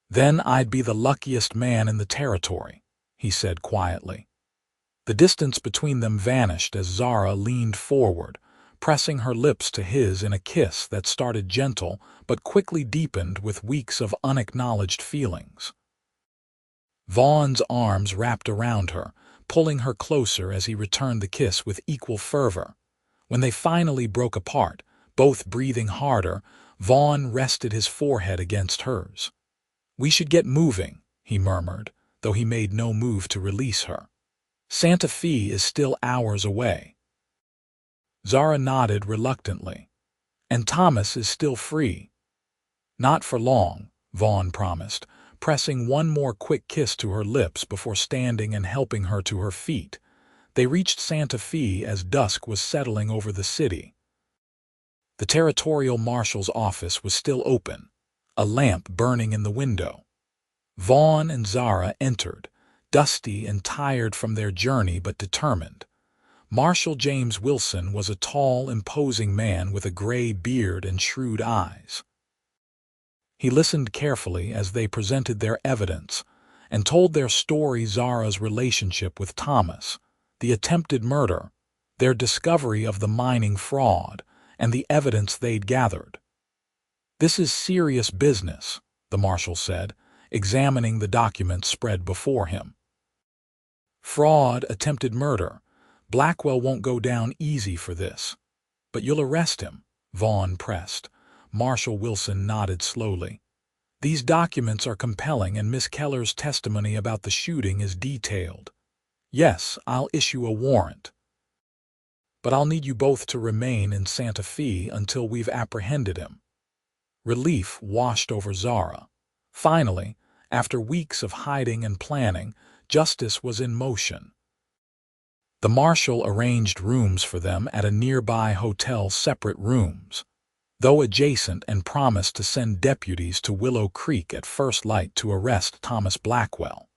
"Then I'd be the luckiest man in the territory," he said quietly. The distance between them vanished as Zara leaned forward, pressing her lips to his in a kiss that started gentle but quickly deepened with weeks of unacknowledged feelings. Vaughn's arms wrapped around her, pulling her closer as he returned the kiss with equal fervor. When they finally broke apart, both breathing harder, Vaughn rested his forehead against hers. "We should get moving," he murmured, though he made no move to release her. "Santa Fe is still hours away." Zara nodded reluctantly. And Thomas is still free. Not for long, Vaughn promised, pressing one more quick kiss to her lips before standing and helping her to her feet. They reached Santa Fe as dusk was settling over the city. The territorial marshal's office was still open, a lamp burning in the window. Vaughn and Zara entered, dusty and tired from their journey but determined. Marshal James Wilson was a tall, imposing man with a gray beard and shrewd eyes. He listened carefully as they presented their evidence and told their story: Zara's relationship with Thomas, the attempted murder, their discovery of the mining fraud, and the evidence they'd gathered. "This is serious business," the marshal said, examining the documents spread before him. "Fraud, attempted murder. Blackwell won't go down easy for this." "But you'll arrest him," Vaughn pressed. Marshal Wilson nodded slowly. "These documents are compelling, and Miss Keller's testimony about the shooting is detailed. Yes, I'll issue a warrant. But I'll need you both to remain in Santa Fe until we've apprehended him." Relief washed over Zara. Finally, after weeks of hiding and planning, justice was in motion. The marshal arranged rooms for them at a nearby hotel, separate rooms, though adjacent, and promised to send deputies to Willow Creek at first light to arrest Thomas Blackwell.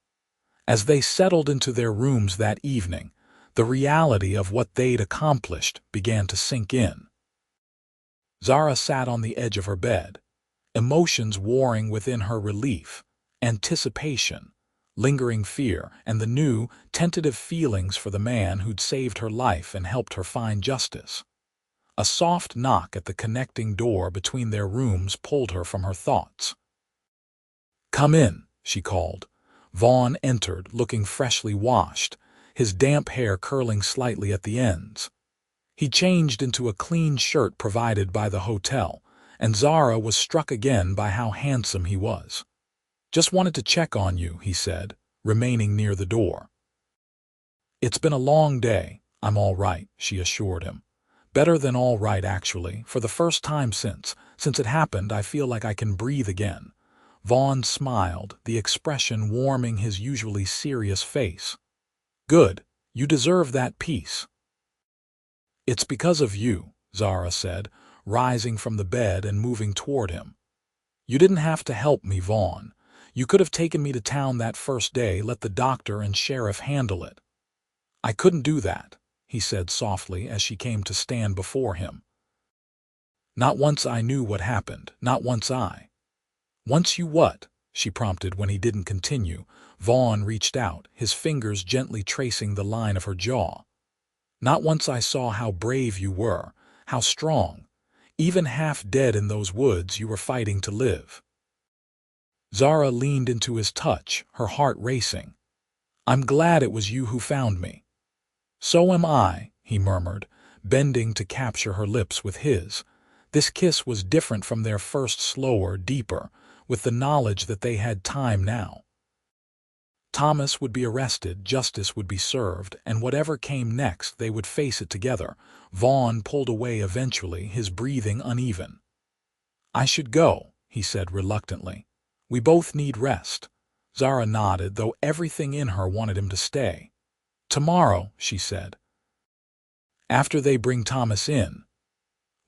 As they settled into their rooms that evening, the reality of what they'd accomplished began to sink in. Zara sat on the edge of her bed, emotions warring within her: relief, anticipation, lingering fear, and the new, tentative feelings for the man who'd saved her life and helped her find justice. A soft knock at the connecting door between their rooms pulled her from her thoughts. "Come in," she called. Vaughn entered, looking freshly washed, his damp hair curling slightly at the ends. He changed into a clean shirt provided by the hotel, and Zara was struck again by how handsome he was. "Just wanted to check on you," he said, remaining near the door. "It's been a long day." "I'm all right," she assured him. "Better than all right, actually. For the first time since it happened, I feel like I can breathe again." Vaughn smiled, the expression warming his usually serious face. "Good. You deserve that peace." "It's because of you," Zara said, rising from the bed and moving toward him. "You didn't have to help me, Vaughn. You could have taken me to town that first day, let the doctor and sheriff handle it." "I couldn't do that," he said softly as she came to stand before him. "Not once I knew what happened. Not once I—" "Once you what?" she prompted when he didn't continue. Vaughn reached out, his fingers gently tracing the line of her jaw. "Not once I saw how brave you were, how strong. Even half dead in those woods, you were fighting to live." Zara leaned into his touch, her heart racing. "I'm glad it was you who found me." "So am I," he murmured, bending to capture her lips with his. This kiss was different from their first, slower, deeper, with the knowledge that they had time now. Thomas would be arrested, justice would be served, and whatever came next, they would face it together. Vaughn pulled away eventually, his breathing uneven. "I should go," he said reluctantly. "We both need rest." Zara nodded, though everything in her wanted him to stay. "Tomorrow," she said. "After they bring Thomas in.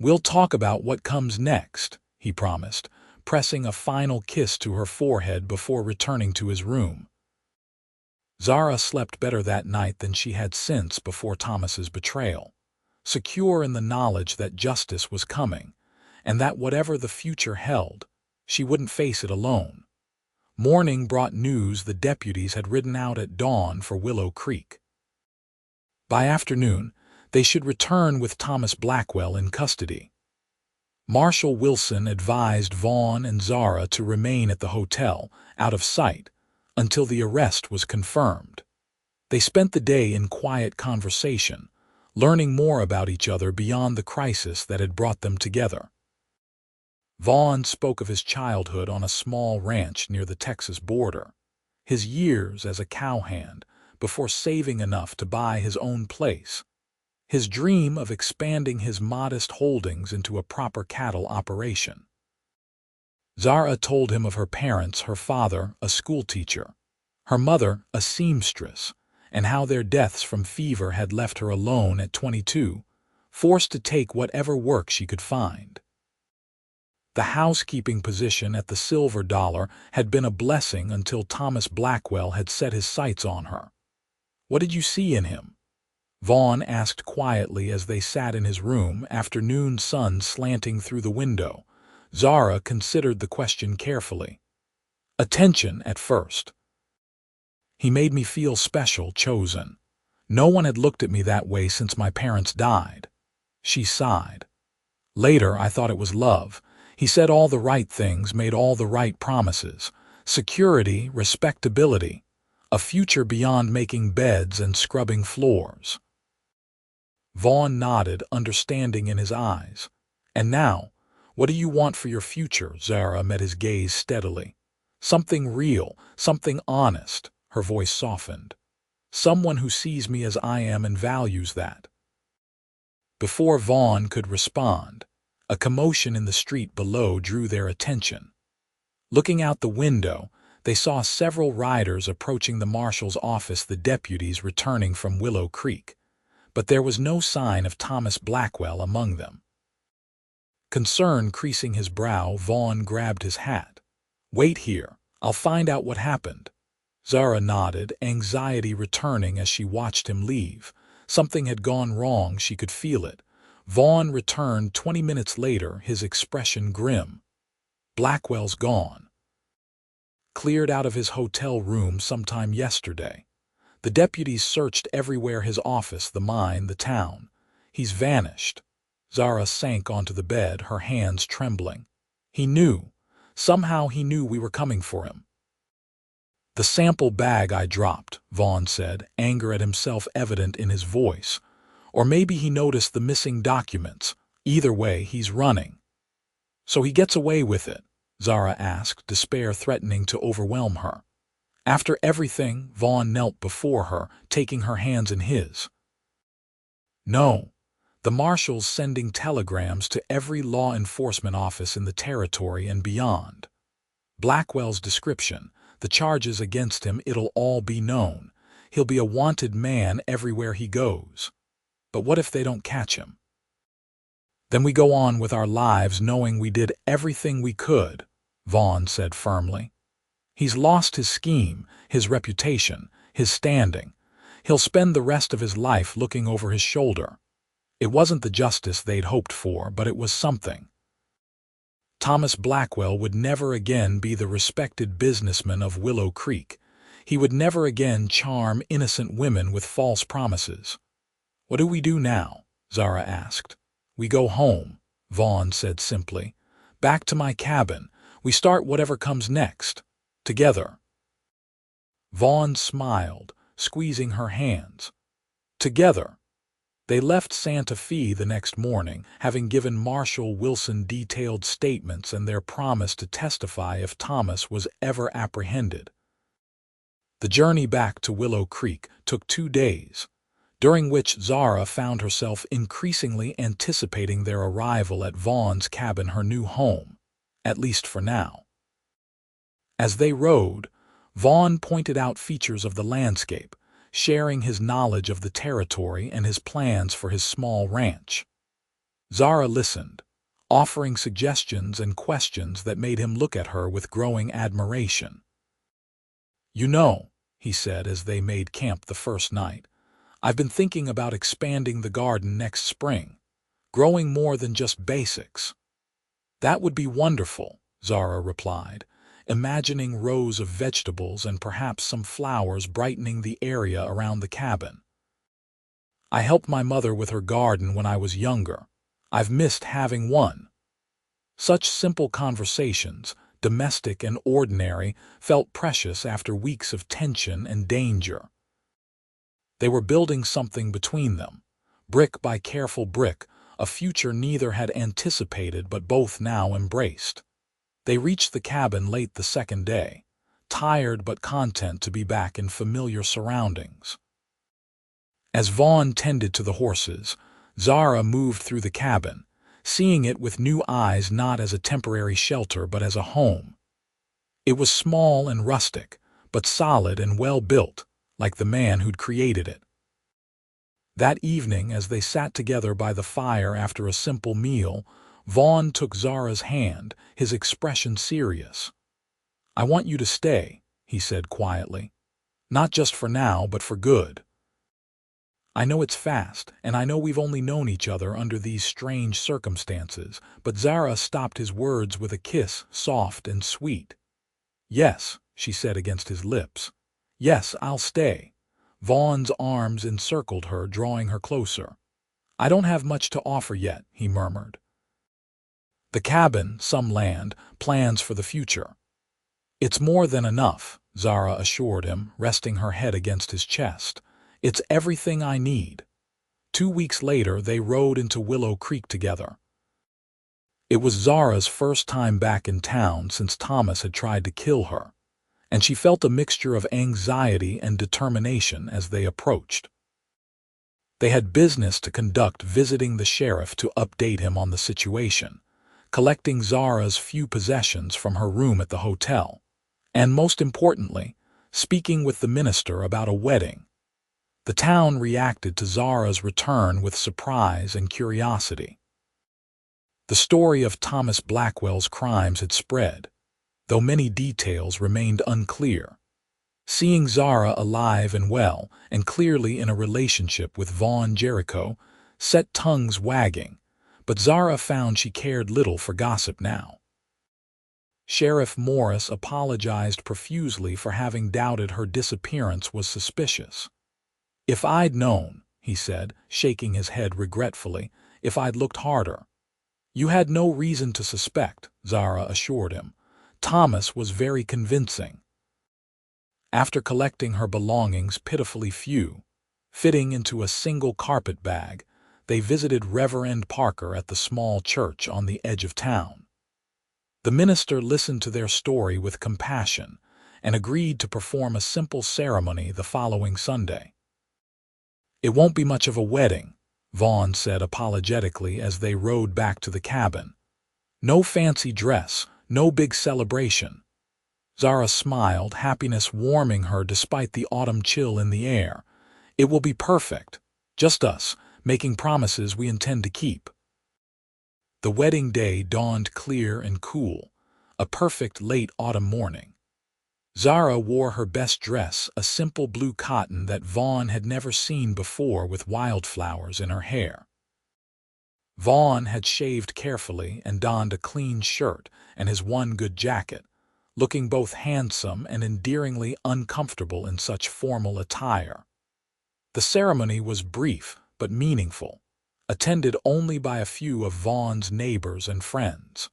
We'll talk about what comes next," he promised, pressing a final kiss to her forehead before returning to his room. Zara slept better that night than she had since before Thomas's betrayal, secure in the knowledge that justice was coming, and that whatever the future held, she wouldn't face it alone. Morning brought news the deputies had ridden out at dawn for Willow Creek. By afternoon, they should return with Thomas Blackwell in custody. Marshal Wilson advised Vaughn and Zara to remain at the hotel, out of sight, until the arrest was confirmed. They spent the day in quiet conversation, learning more about each other beyond the crisis that had brought them together. Vaughn spoke of his childhood on a small ranch near the Texas border, his years as a cowhand, before saving enough to buy his own place, his dream of expanding his modest holdings into a proper cattle operation. Zara told him of her parents, her father, a schoolteacher, her mother, a seamstress, and how their deaths from fever had left her alone at 22, forced to take whatever work she could find. The housekeeping position at the Silver Dollar had been a blessing until Thomas Blackwell had set his sights on her. "What did you see in him?" Vaughn asked quietly as they sat in his room, afternoon sun slanting through the window. Zara considered the question carefully. "Attention at first. He made me feel special, chosen. No one had looked at me that way since my parents died." She sighed. "Later, I thought it was love. He said all the right things, made all the right promises. Security, respectability, a future beyond making beds and scrubbing floors." Vaughn nodded, understanding in his eyes. "And now, what do you want for your future?" Zara met his gaze steadily. "Something real, something honest." Her voice softened. "Someone who sees me as I am and values that." Before Vaughn could respond, a commotion in the street below drew their attention. Looking out the window, they saw several riders approaching the marshal's office, the deputies returning from Willow Creek, but there was no sign of Thomas Blackwell among them. Concern creasing his brow, Vaughn grabbed his hat. "Wait here. I'll find out what happened." Zara nodded, anxiety returning as she watched him leave. Something had gone wrong, she could feel it. Vaughn returned 20 minutes later, his expression grim. "Blackwell's gone. Cleared out of his hotel room sometime yesterday. The deputies searched everywhere, his office, the mine, the town. He's vanished." Zara sank onto the bed, her hands trembling. "He knew. Somehow he knew we were coming for him." "The sample bag I dropped," Vaughn said, anger at himself evident in his voice. "Or maybe he noticed the missing documents. Either way, he's running." "So he gets away with it?" Zara asked, despair threatening to overwhelm her. "After everything?" Vaughn knelt before her, taking her hands in his. "No. The marshal's sending telegrams to every law enforcement office in the territory and beyond. Blackwell's description, the charges against him, it'll all be known. He'll be a wanted man everywhere he goes. But what if they don't catch him? Then we go on with our lives knowing we did everything we could," Vaughn said firmly. "He's lost his scheme, his reputation, his standing. He'll spend the rest of his life looking over his shoulder. It wasn't the justice they'd hoped for, but it was something. Thomas Blackwell would never again be the respected businessman of Willow Creek. He would never again charm innocent women with false promises." "What do we do now?" Zara asked. "We go home," Vaughn said simply. "Back to my cabin. We start whatever comes next. Together." Vaughn smiled, squeezing her hands. Together. They left Santa Fe the next morning, having given Marshal Wilson detailed statements and their promise to testify if Thomas was ever apprehended. The journey back to Willow Creek took 2 days, during which Zara found herself increasingly anticipating their arrival at Vaughn's cabin, her new home, at least for now. As they rode, Vaughn pointed out features of the landscape, sharing his knowledge of the territory and his plans for his small ranch. Zara listened, offering suggestions and questions that made him look at her with growing admiration. "You know," he said as they made camp the first night, "I've been thinking about expanding the garden next spring, growing more than just basics." "That would be wonderful," Zara replied, imagining rows of vegetables and perhaps some flowers brightening the area around the cabin. "I helped my mother with her garden when I was younger. I've missed having one." Such simple conversations, domestic and ordinary, felt precious after weeks of tension and danger. They were building something between them, brick by careful brick, a future neither had anticipated but both now embraced. They reached the cabin late the second day, tired but content to be back in familiar surroundings. As Vaughn tended to the horses, Zara moved through the cabin, seeing it with new eyes not as a temporary shelter but as a home. It was small and rustic, but solid and well-built, like the man who'd created it. That evening, as they sat together by the fire after a simple meal, Vaughn took Zara's hand, his expression serious. "I want you to stay," he said quietly. "Not just for now, but for good. I know it's fast, and I know we've only known each other under these strange circumstances," but Zara stopped his words with a kiss, soft and sweet. "Yes," she said against his lips. "Yes, I'll stay." Vaughn's arms encircled her, drawing her closer. "I don't have much to offer yet," he murmured. "The cabin, some land, plans for the future." "It's more than enough," Zara assured him, resting her head against his chest. "It's everything I need." 2 weeks later, they rode into Willow Creek together. It was Zara's first time back in town since Thomas had tried to kill her, and she felt a mixture of anxiety and determination as they approached. They had business to conduct, visiting the sheriff to update him on the situation, collecting Zara's few possessions from her room at the hotel, and most importantly, speaking with the minister about a wedding. The town reacted to Zara's return with surprise and curiosity. The story of Thomas Blackwell's crimes had spread, though many details remained unclear. Seeing Zara alive and well, and clearly in a relationship with Vaughn Jericho, set tongues wagging, but Zara found she cared little for gossip now. Sheriff Morris apologized profusely for having doubted her disappearance was suspicious. "If I'd known," he said, shaking his head regretfully, "if I'd looked harder." "You had no reason to suspect," Zara assured him. "Thomas was very convincing." After collecting her belongings, pitifully few, fitting into a single carpet bag, they visited Reverend Parker at the small church on the edge of town. The minister listened to their story with compassion and agreed to perform a simple ceremony the following Sunday. "It won't be much of a wedding," Vaughn said apologetically as they rode back to the cabin. "No fancy dress, no big celebration." Zara smiled, happiness warming her despite the autumn chill in the air. "It will be perfect. Just us, making promises we intend to keep." The wedding day dawned clear and cool, a perfect late autumn morning. Zara wore her best dress, a simple blue cotton that Vaughn had never seen before, with wildflowers in her hair. Vaughn had shaved carefully and donned a clean shirt and his one good jacket, looking both handsome and endearingly uncomfortable in such formal attire. The ceremony was brief but meaningful, attended only by a few of Vaughn's neighbors and friends.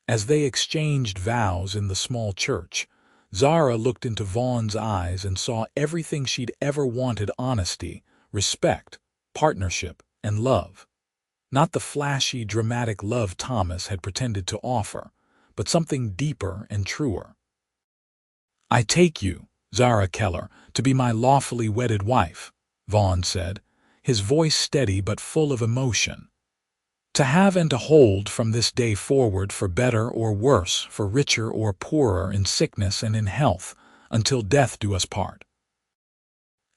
As they exchanged vows in the small church, Zara looked into Vaughn's eyes and saw everything she'd ever wanted: honesty, respect, partnership, and love. Not the flashy, dramatic love Thomas had pretended to offer, but something deeper and truer. "I take you, Zara Keller, to be my lawfully wedded wife," Vaughn said, his voice steady but full of emotion. "To have and to hold from this day forward, for better or worse, for richer or poorer, in sickness and in health, until death do us part."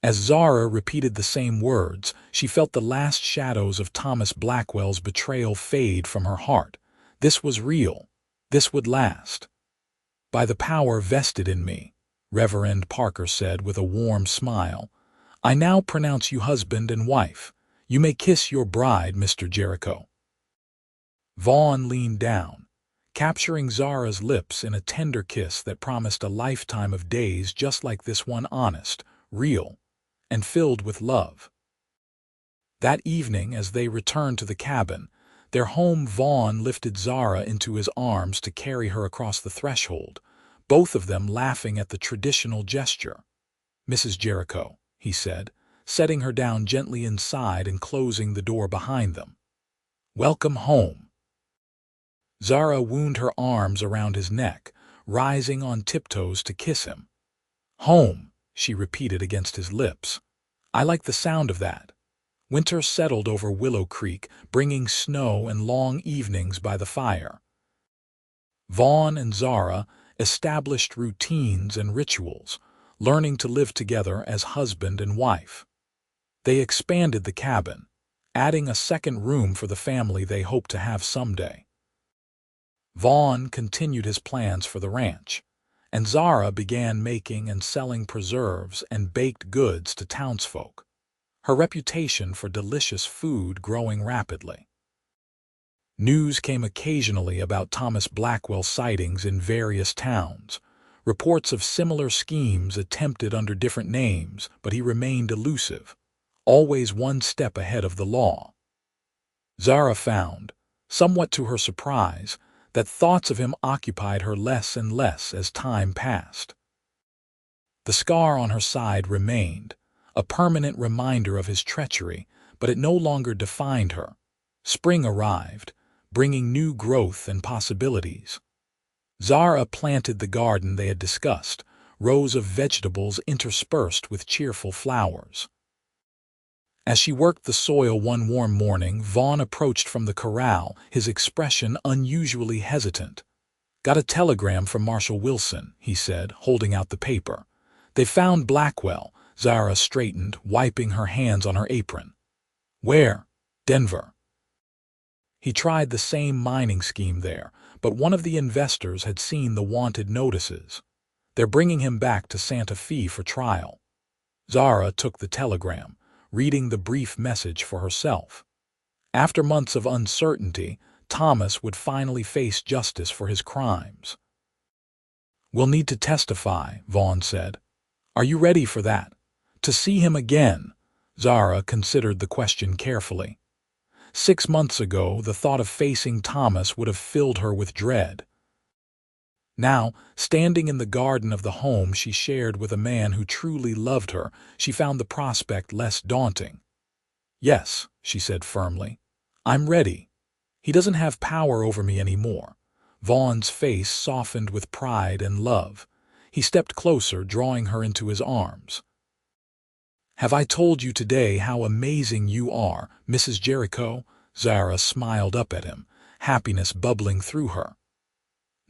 As Zara repeated the same words, she felt the last shadows of Thomas Blackwell's betrayal fade from her heart. This was real. This would last. "By the power vested in me," Reverend Parker said with a warm smile, "I now pronounce you husband and wife. You may kiss your bride, Mr. Jericho." Vaughn leaned down, capturing Zara's lips in a tender kiss that promised a lifetime of days just like this one, honest, real, and filled with love. That evening, as they returned to the cabin, their home, Vaughn lifted Zara into his arms to carry her across the threshold, both of them laughing at the traditional gesture. "Mrs. Jericho," he said, setting her down gently inside and closing the door behind them. "Welcome home." Zara wound her arms around his neck, rising on tiptoes to kiss him. "Home," she repeated against his lips. I like the sound of that. Winter settled over Willow Creek, bringing snow and long evenings by the fire. Vaughn and Zara established routines and rituals, learning to live together as husband and wife. They expanded the cabin, adding a second room for the family they hoped to have someday. Vaughn continued his plans for the ranch, and Zara began making and selling preserves and baked goods to townsfolk, her reputation for delicious food growing rapidly. News came occasionally about Thomas Blackwell sightings in various towns, reports of similar schemes attempted under different names, but he remained elusive, always one step ahead of the law. Zara found, somewhat to her surprise, that thoughts of him occupied her less and less as time passed. The scar on her side remained, a permanent reminder of his treachery, but it no longer defined her. Spring arrived, bringing new growth and possibilities. Zara planted the garden they had discussed, rows of vegetables interspersed with cheerful flowers. As she worked the soil one warm morning, Vaughn approached from the corral, his expression unusually hesitant. "Got a telegram from Marshal Wilson," he said, holding out the paper. "They found Blackwell." Zara straightened, wiping her hands on her apron. "Where?" "Denver." He tried the same mining scheme there, but one of the investors had seen the wanted notices. "They're bringing him back to Santa Fe for trial." Zara took the telegram, reading the brief message for herself. After months of uncertainty, Thomas would finally face justice for his crimes. "We'll need to testify," Vaughn said. "Are you ready for that? To see him again?" Zara considered the question carefully. 6 months ago, the thought of facing Thomas would have filled her with dread. Now, standing in the garden of the home she shared with a man who truly loved her, she found the prospect less daunting. "Yes," she said firmly. "I'm ready. He doesn't have power over me anymore." Vaughn's face softened with pride and love. He stepped closer, drawing her into his arms. "Have I told you today how amazing you are, Mrs. Jericho?" Zara smiled up at him, happiness bubbling through her.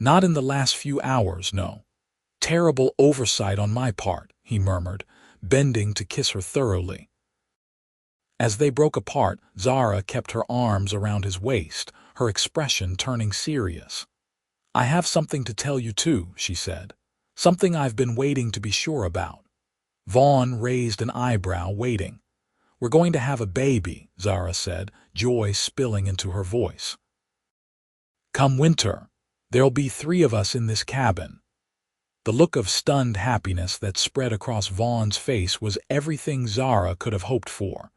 "Not in the last few hours, no. Terrible oversight on my part," he murmured, bending to kiss her thoroughly. As they broke apart, Zara kept her arms around his waist, her expression turning serious. "I have something to tell you too," she said. "Something I've been waiting to be sure about." Vaughn raised an eyebrow, waiting. "We're going to have a baby," Zara said, joy spilling into her voice. "Come winter, there'll be 3 of us in this cabin." The look of stunned happiness that spread across Vaughn's face was everything Zara could have hoped for.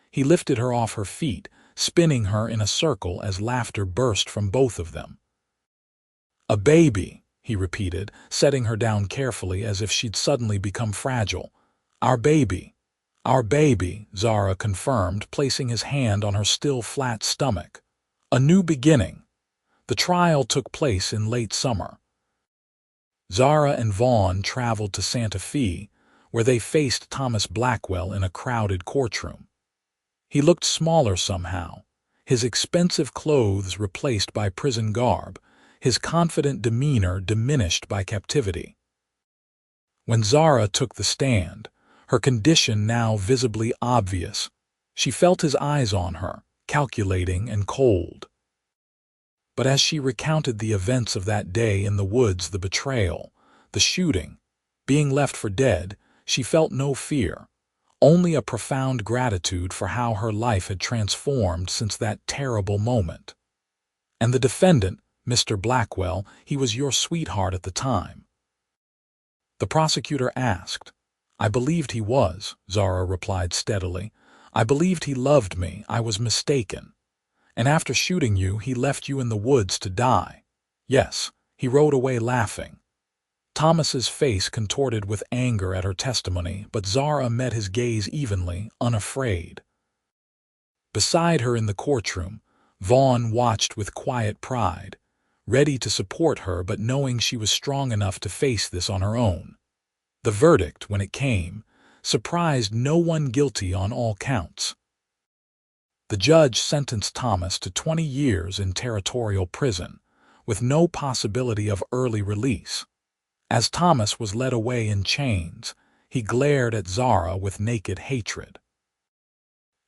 He lifted her off her feet, spinning her in a circle as laughter burst from both of them. "A baby," he repeated, setting her down carefully as if she'd suddenly become fragile. "Our baby." "Our baby," Zara confirmed, placing his hand on her still flat stomach. "A new beginning." The trial took place in late summer. Zara and Vaughn traveled to Santa Fe, where they faced Thomas Blackwell in a crowded courtroom. He looked smaller somehow, his expensive clothes replaced by prison garb, his confident demeanor diminished by captivity. When Zara took the stand, her condition now visibly obvious, she felt his eyes on her, calculating and cold. But as she recounted the events of that day in the woods, the betrayal, the shooting, being left for dead, she felt no fear, only a profound gratitude for how her life had transformed since that terrible moment. "And the defendant, Mr. Blackwell, he was your sweetheart at the time?" The prosecutor asked. "I believed he was," Zara replied steadily. "I believed he loved me. I was mistaken. And after shooting you, he left you in the woods to die." "Yes," he rode away laughing. Thomas's face contorted with anger at her testimony, but Zara met his gaze evenly, unafraid. Beside her in the courtroom, Vaughn watched with quiet pride, ready to support her but knowing she was strong enough to face this on her own. The verdict, when it came, surprised no one guilty on all counts. The judge sentenced Thomas to 20 years in territorial prison, with no possibility of early release. As Thomas was led away in chains, he glared at Zara with naked hatred.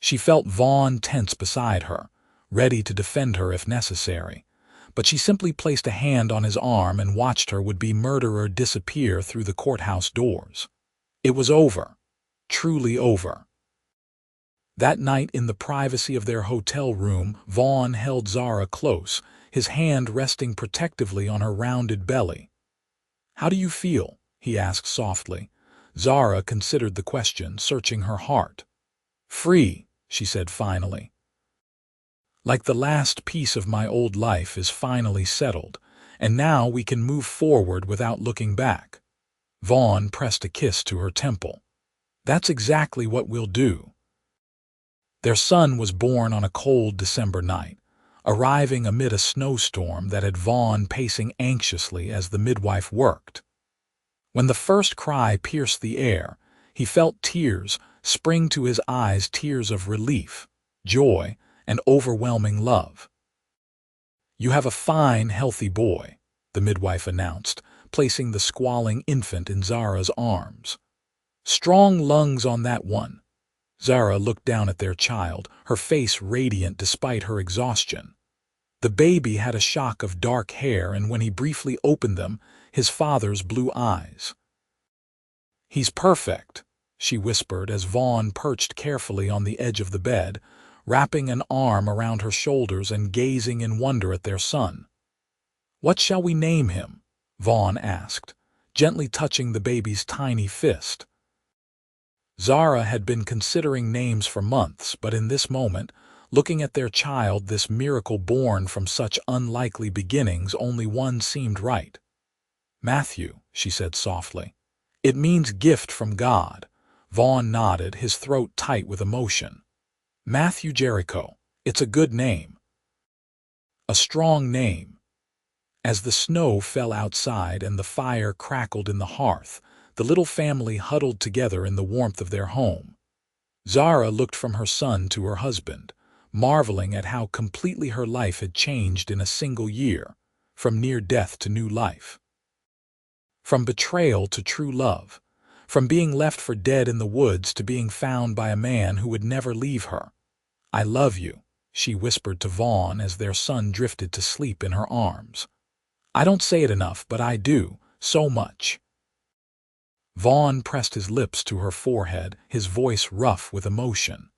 She felt Vaughn tense beside her, ready to defend her if necessary, but she simply placed a hand on his arm and watched her would-be murderer disappear through the courthouse doors. It was over, truly over. That night in the privacy of their hotel room, Vaughn held Zara close, his hand resting protectively on her rounded belly. "How do you feel?" he asked softly. Zara considered the question, searching her heart. "Free," she said finally. "Like the last piece of my old life is finally settled, and now we can move forward without looking back." Vaughn pressed a kiss to her temple. "That's exactly what we'll do." Their son was born on a cold December night, arriving amid a snowstorm that had Vaughn pacing anxiously as the midwife worked. When the first cry pierced the air, he felt tears spring to his eyes, tears of relief, joy, and overwhelming love. "You have a fine, healthy boy," the midwife announced, placing the squalling infant in Zara's arms. "Strong lungs on that one." Zara looked down at their child, her face radiant despite her exhaustion. The baby had a shock of dark hair, and when he briefly opened them, his father's blue eyes. "He's perfect," she whispered as Vaughn perched carefully on the edge of the bed, wrapping an arm around her shoulders and gazing in wonder at their son. "What shall we name him?" Vaughn asked, gently touching the baby's tiny fist. Zara had been considering names for months, but in this moment, looking at their child, this miracle born from such unlikely beginnings, only one seemed right. "Matthew," she said softly. "It means gift from God." Vaughn nodded, his throat tight with emotion. "Matthew Jericho. It's a good name. A strong name." As the snow fell outside and the fire crackled in the hearth, the little family huddled together in the warmth of their home. Zara looked from her son to her husband, marveling at how completely her life had changed in a single year, from near death to new life. From betrayal to true love, from being left for dead in the woods to being found by a man who would never leave her. "I love you," she whispered to Vaughn as their son drifted to sleep in her arms. "I don't say it enough, but I do, so much." Vaughn pressed his lips to her forehead, his voice rough with emotion.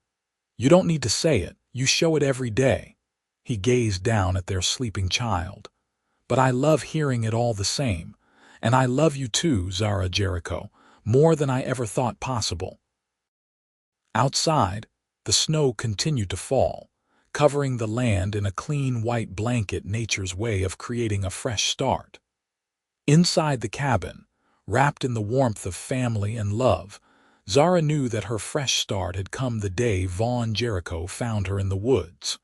"You don't need to say it, you show it every day." He gazed down at their sleeping child. "But I love hearing it all the same. And I love you too, Zara Jericho, more than I ever thought possible." Outside, the snow continued to fall, covering the land in a clean white blanket, nature's way of creating a fresh start. Inside the cabin, wrapped in the warmth of family and love, Zara knew that her fresh start had come the day Vaughn Jericho found her in the woods.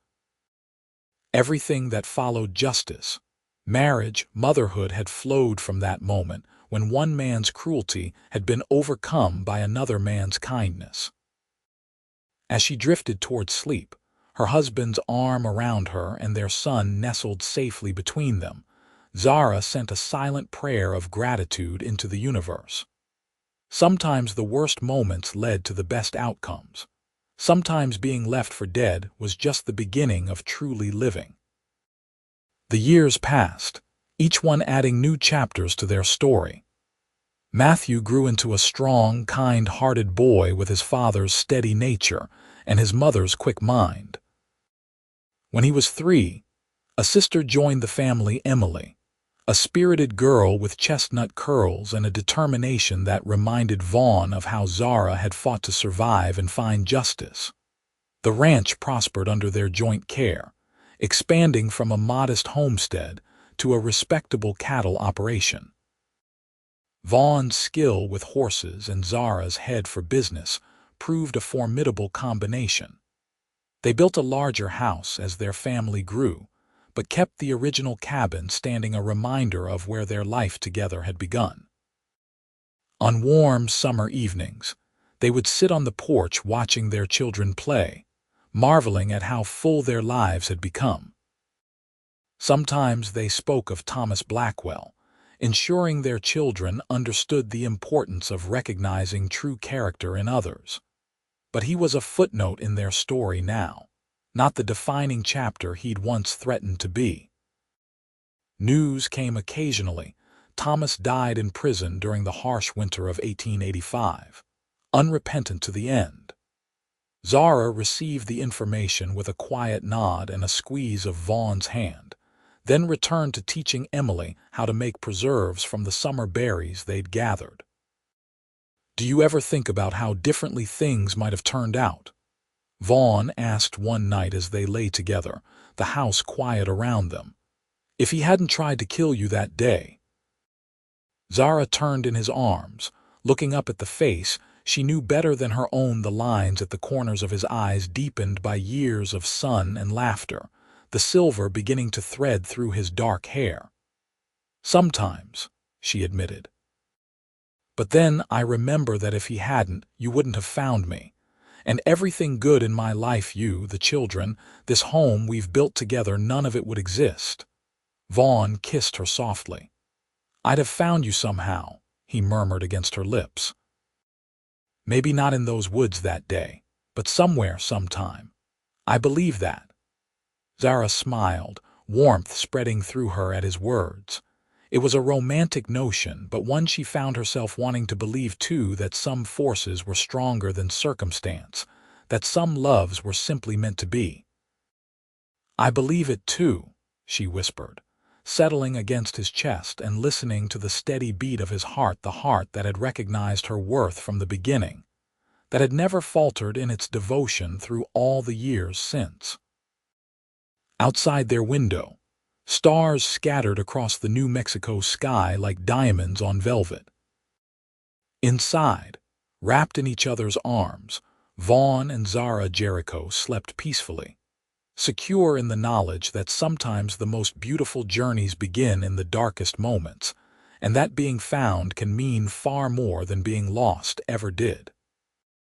Everything that followed, justice, marriage, motherhood, had flowed from that moment when one man's cruelty had been overcome by another man's kindness. As she drifted toward sleep, her husband's arm around her and their son nestled safely between them, Zara sent a silent prayer of gratitude into the universe. Sometimes the worst moments led to the best outcomes. Sometimes being left for dead was just the beginning of truly living. The years passed, each one adding new chapters to their story. Matthew grew into a strong, kind-hearted boy with his father's steady nature and his mother's quick mind. When he was 3, a sister joined the family, Emily, a spirited girl with chestnut curls and a determination that reminded Vaughn of how Zara had fought to survive and find justice. The ranch prospered under their joint care, expanding from a modest homestead to a respectable cattle operation. Vaughn's skill with horses and Zara's head for business proved a formidable combination. They built a larger house as their family grew, but kept the original cabin standing, a reminder of where their life together had begun. On warm summer evenings, They would sit on the porch watching their children play, marveling at how full their lives had become. Sometimes they spoke of Thomas Blackwell, ensuring their children understood the importance of recognizing true character in others. But he was a footnote in their story now, not the defining chapter he'd once threatened to be. News came occasionally. Thomas died in prison during the harsh winter of 1885, unrepentant to the end. Zara received the information with a quiet nod and a squeeze of Vaughn's hand, then returned to teaching Emily how to make preserves from the summer berries they'd gathered. "Do you ever think about how differently things might have turned out?" Vaughn asked one night as they lay together, the house quiet around them. "If he hadn't tried to kill you that day?" Zara turned in his arms, looking up at the face she knew better than her own. The lines at the corners of his eyes deepened by years of sun and laughter, the silver beginning to thread through his dark hair. "Sometimes," she admitted. "But then I remember that if he hadn't, you wouldn't have found me. And everything good in my life, you, the children, this home we've built together, none of it would exist." Vaughn kissed her softly. "I'd have found you somehow," he murmured against her lips. "Maybe not in those woods that day, but somewhere, sometime. I believe that." Zara smiled, warmth spreading through her at his words. It was a romantic notion, but one she found herself wanting to believe too, that some forces were stronger than circumstance, that some loves were simply meant to be. "I believe it too," she whispered, settling against his chest and listening to the steady beat of his heart, the heart that had recognized her worth from the beginning, that had never faltered in its devotion through all the years since. Outside their window, stars scattered across the New Mexico sky like diamonds on velvet. Inside, wrapped in each other's arms, Vaughn and Zara Jericho slept peacefully, secure in the knowledge that sometimes the most beautiful journeys begin in the darkest moments, and that being found can mean far more than being lost ever did.